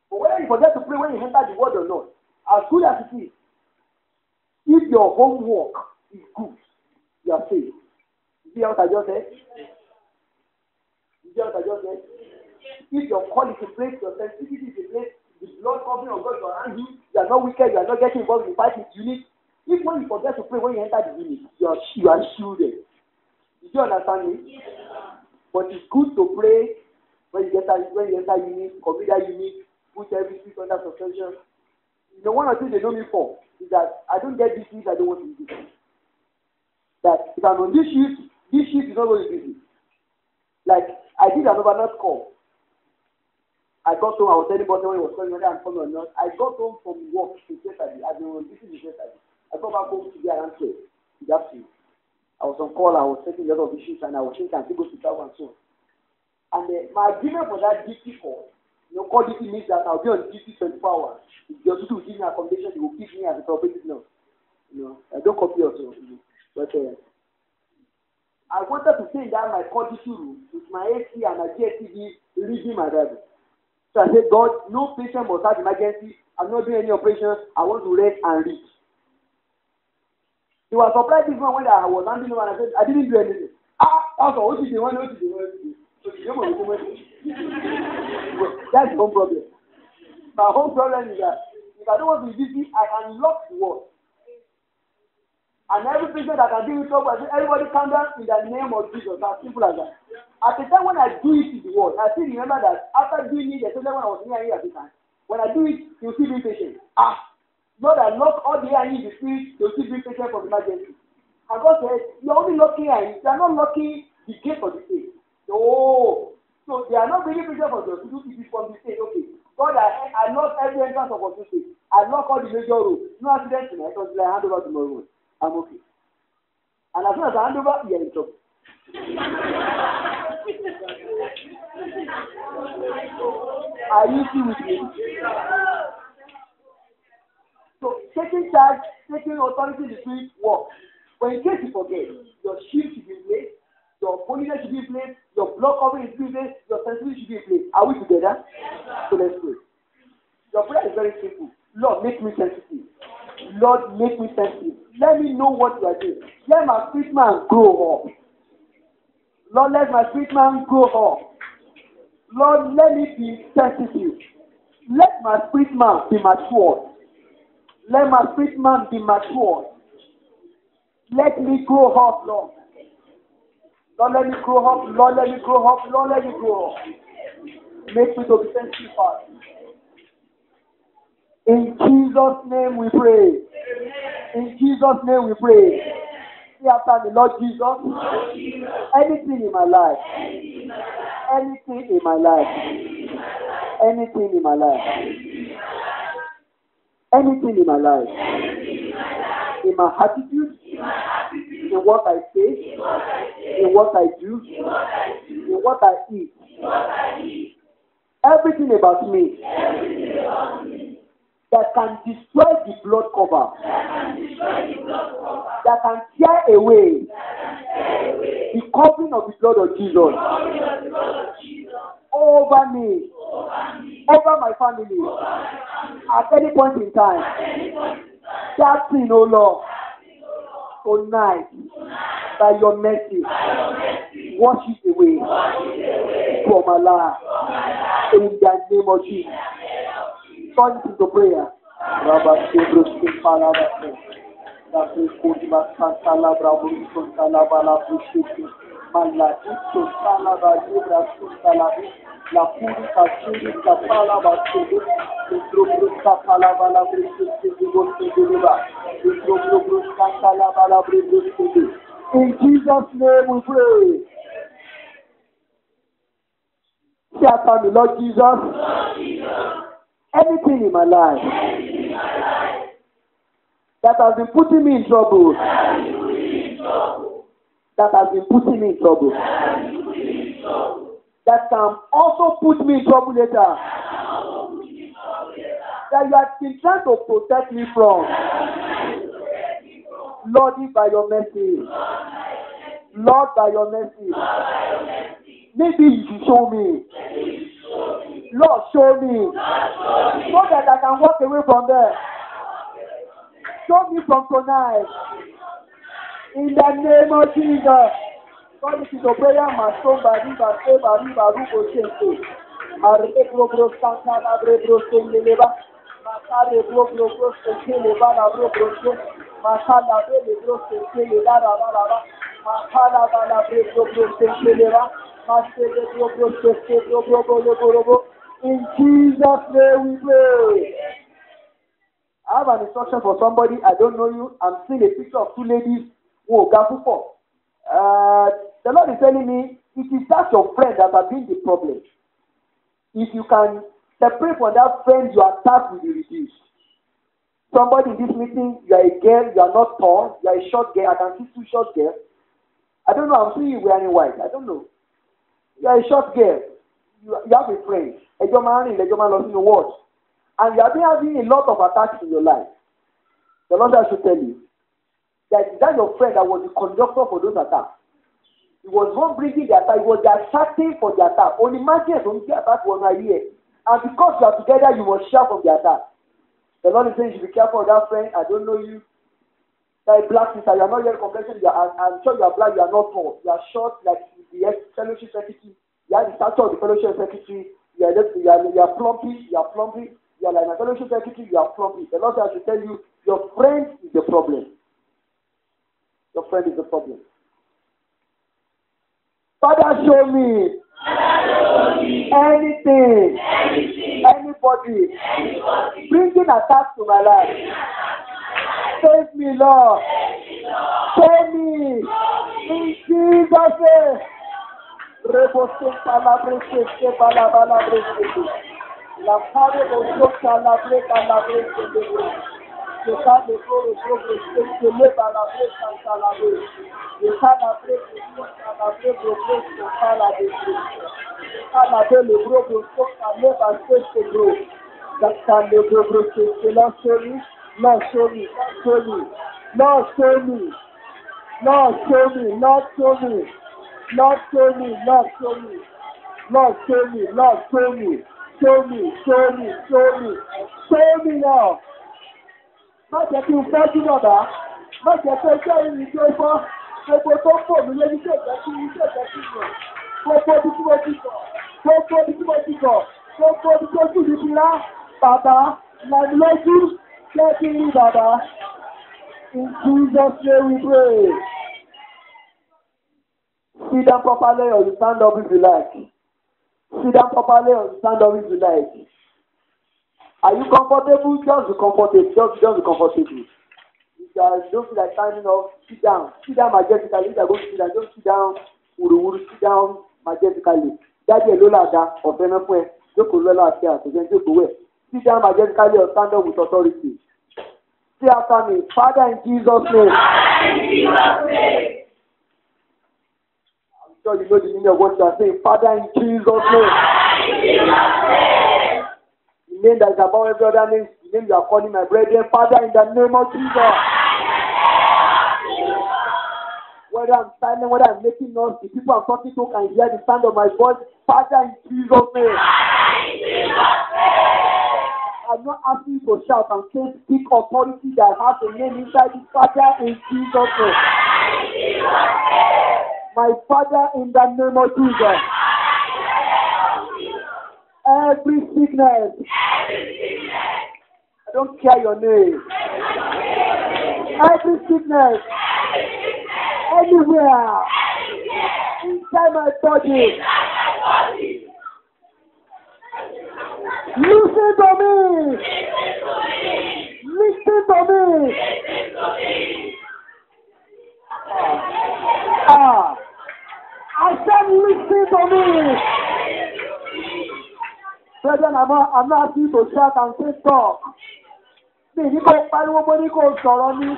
But whether you forget to pray when you enter the word or not, as good as it is, if your homework is good, you are saved. You see what I just said? If your call is in place, your sensitivity is in place, the blood covering of God is around you, you are not wicked, you are not getting involved in fighting unit. If when you forget to pray when you enter the unit, you are shielded. Did you understand me? Yes. But it's good to pray when you enter unit, commit that unit, put every spirit under suspension. You know, one of the things they know me for is that I don't get this shift, I don't want to do this. That if I'm on this shift is not going to be busy. Like, I did an overnight call. I got home, I was telling Boss when he was calling whether I'm coming or not. I got home from work yesterday. I've been on duty yesterday. I got back home today around 12 in the afternoon. I was on call, I was taking a lot of issues, and I was thinking I could go to travel and so on. And my agreement for that duty call, call duty means that I'll be on duty 24 hours. If the hospital will give me accommodation, they will keep me as a cooperative nurse. I don't copy also. But I wanted to say that my call duty room with my AC and my GSTV reading my Bible. So I said, God, no patient must have emergency. I'm not doing any operations. I want to rest and read. He was surprised this one when I was handing over and I said, I didn't do anything. Also, what did you want? That's the whole problem. My whole problem is that if I don't want to be busy, I can lock the word. And every patient that can do it up, I say, everybody calm down in the name of Jesus. As simple as that. At the time when I do it in the word, I still remember that after doing it, especially when I was near here at the time, when I do it, you still be patient. Lord, I lock all the air in the spirit, you still be patient for emergency. And God said, you're only locking air, you are not locking the gate for the state. No. So they are not bringing patient for the hospital, it is from the state. Okay. God, I lock every entrance of the state. I lock all the major roads. No accident tonight until I hand over tomorrow. I'm okay. And as soon as I hand over, you are in trouble. Are you still with me? So, taking charge, taking authority in the spirit works. But in case you forget, your shield should be in place, your holiness should be in place, your blood covering should be in place, your sensitivity should be in place. Are we together? So let's pray. Your prayer is very simple. Lord, make me sensitive. Lord, make me sensitive. Let me know what you are doing. Let my spirit man grow up. Lord, let my spirit man grow up. Lord, let me be sensitive. Let my spirit man be matured. Let my spirit man be matured. Let me grow up, Lord. Lord, let me grow up. Lord, let me grow up. Lord, let me grow up. Make me to be sanctified. In Jesus' name we pray. In Jesus' name we pray. See after me, Lord Jesus. Anything in my life. Anything in my life. Anything in my life. Anything in my life. In my attitude. In what I say. In what I do. In what I eat. Everything about me that can destroy the blood cover, that can tear away the covering of the blood of Jesus over me, over my family, at any point in time. That thing, oh Lord, tonight, by your mercy, wash it away from my life. In the name of Jesus. Turn it into prayer. In Jesus' name we pray. Say after me, Lord Jesus. Anything in my life that has been putting me in trouble, that has been putting me in trouble, that can also put me in trouble later, that you have been trying to protect me from. Lord, by your mercy, Lord, by your mercy, maybe you should show me. Lord, show me. So that I can walk away from there. Show me from tonight. In the name of Jesus. God, this is a prayer. My son, Bariba, Bariba, Rubo, Sente. Arre, Bro, Santa, Abre, Bro, Sente, Leva. Masare, Bro, Sente, Leva, Bro, Sente. Masala, Bro, Sente, Leva, Lava. Masala, Bro, Sente, Leva. Masere, Bro, Sente, Bro. In Jesus' name we pray. I have an instruction for somebody. I don't know you. I'm seeing a picture of two ladies who are gafu for. The Lord is telling me it is that your friend that has been the problem. If you can separate from that friend, your attack will be reduced. Somebody in this meeting, you are a girl, you are not tall, you are a short girl. I can see two short girls. I don't know. I'm seeing you wearing white. I don't know. You are a short girl. You have a friend. A man in the world. And you have been having a lot of attacks in your life. The Lord should tell you that your friend that was the conductor for those attacks. He was not bringing the attack, he was the attacking for the attack. Only imagine when the attack was not here. And because you are together, you must shout from the attack. The Lord is saying you should be careful of that friend. I don't know you. That black sister, you are not yet complexion. I'm sure you are black, you are not tall. You are short like the fellowship secretary. You are the stature of the fellowship secretary. You are plumpy. You are plumpy. You are like my fellowship secretary. You are plumpy. The Lord says I should tell you, your friend is the problem. Your friend is the problem. Father, show me anything, anybody bringing attacks to my life. Save me, Lord. Save me. In Jesus' name. La pare bosoka la breka la breka de je ka de koro koro se le ba la breka la breka je ka la breka la breka la de ka la de le bro bosoka le ba se bro that can le bro se la show me Lord show me Lord show me Lord show me Lord show me Lord show me Lord show me Lord show me Lord show me Show me, Lord. Má jẹ́ kí n fẹ́ sí lọ́dà. Má jẹ́ pé iṣẹ́ ìrìn tó fọ́. Gbogbo tó pò mí lé ní ṣèjẹ́ sí rẹ̀. Gbogbo ibi tí mo ti kọ̀. Gbogbo ibi tó jù mí ti rá. Bàbá, lẹ́nu lójú, jẹ́ kí n rí bàbá. In Jesus' name we pray. Sit down properly or you stand up if you like. Sit down properly or you stand up if you like. Are you comfortable? Just be comfortable. Just be comfortable. If you don't feel like standing up, sit down. Sit down majestically. If you are going to sit down, just sit down. Sit down majestically. Daddy Elolaga or Benefwe. Sit down majestically or stand up with authority. Say after me, Father in Jesus' name. I'm sure you know the meaning of what you are saying. Father in Jesus' name. The name that is above every other name, the name you are calling my brethren. Father in the name of Jesus. Whether I'm silent, whether I'm making noise, the people I'm talking to can hear the sound of my voice. Father in Jesus' name. I'm not asking you to shout and say, speak authority that has a name inside it. Father in Jesus' name. My Father in the name of Jesus. Every sickness. I don't care your name. Every sickness. Anywhere. Inside my body. Listen to me. Listen to me. I said listen to me. Brethren, I'm not asking you to shout and say stop. Mi ní kò pariwo mo ní kò sọ̀rọ̀ ní.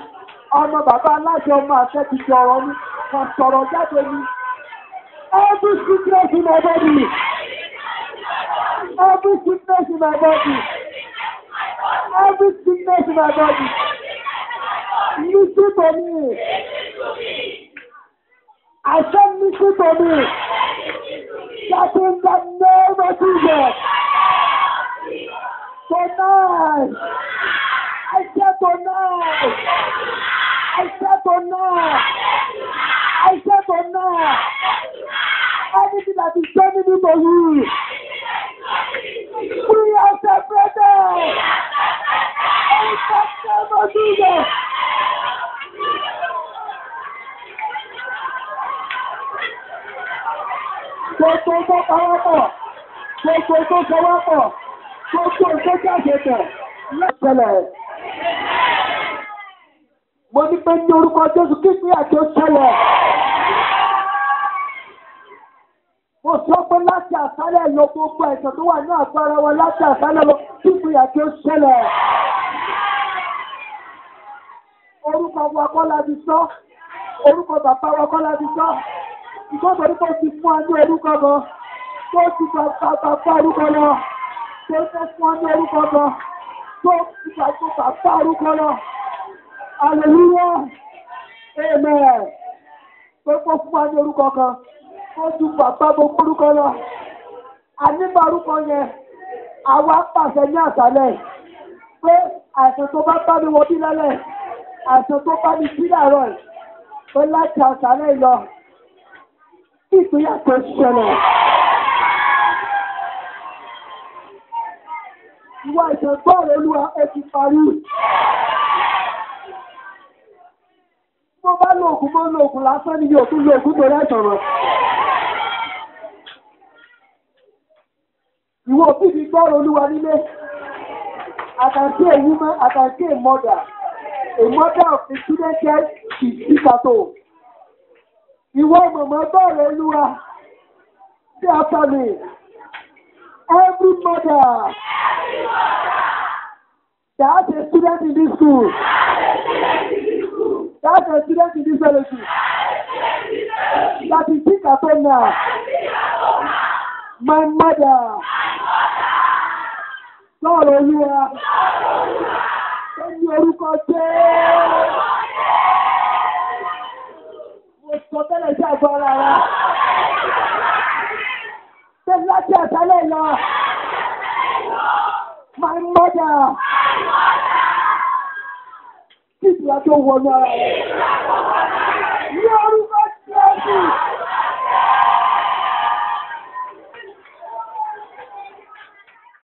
Ọmọ bàbá aláṣẹ ọmọ àṣẹ ti sọ̀rọ̀ ní. Kò sọ̀rọ̀ jáde ní. Every sickness in my body. Every sickness in my body. Every sickness in my body. Listen to me. I said listen to me. That in the name of Jesus. Tonight. I said tonight. I said tonight. I said tonight. Anything that is turning me to you. We are separated. In the name of Jesus. Gbogbo pawọ́pọ̀. Gbogbo pawọ́pọ̀. Gbogbo jáde lẹ́sẹ̀lẹ̀. Mo ní pé ní orúkọ Jésù Kristi àti òṣèlẹ̀. Mo sọ pé láti àṣálẹ̀ lọ gbogbo ẹ̀sán tó wà ní àgbára wọn láti àṣálẹ̀ lọ Kristi àti òṣèlẹ̀. Orúkọ wa kọ́ la fi sọ. Orúkọ bàbá wa kọ́ la fi sọ. Ìgbọ́dọ̀ ní kò ti fún wa ní orúkọ kan. Tó ti bàbá orúkọ lọ. Tó fẹ́ fún wa ní orúkọ kan. Tó ti bàbá orúkọ lọ. Hallelujah. Amen. Tó fún wa ní orúkọ kan. Tó ti bàbá gbogbo orúkọ lọ. Àníbà orúkọ yẹn, àwa pàṣẹ ní àṣálẹ̀. Pé àìsàn tó bá bá mi wọ bí lálẹ́. Àìsàn tó bá mi sí láàárọ̀ ẹ̀. Pé láti àṣálẹ̀ lọ. Ìpínyà tó ṣẹlẹ̀. Ìwà ìṣẹ̀gbọ́n Olúwa ẹ ti parí. Mo bá lo ògùn lásán ní yóò tún lo ògùn tó rẹ̀ṣọ̀rọ̀. Ìwọ òbí mi gbọ́rọ̀ Olúwa nílé. I can see a woman, I can see a mother of a student child is sick at home. Ìwọ mọ̀mọ́ gbọ́rọ̀ Olúwa. Say after me. Every mother that has a student in this school, that has a student in this fellowship, that is sick at home now. My mother, gbọ́rọ̀ Olúwa. Ẹni orúkọ jẹ́. Mo sọ tẹ́lẹ̀ sí àgbọ̀ ara wa. Tẹ́lẹ̀ láti àṣálẹ̀ lọ. My mother. Títí láti ó wọnú ara rẹ̀. Ní orúkọ Jésù.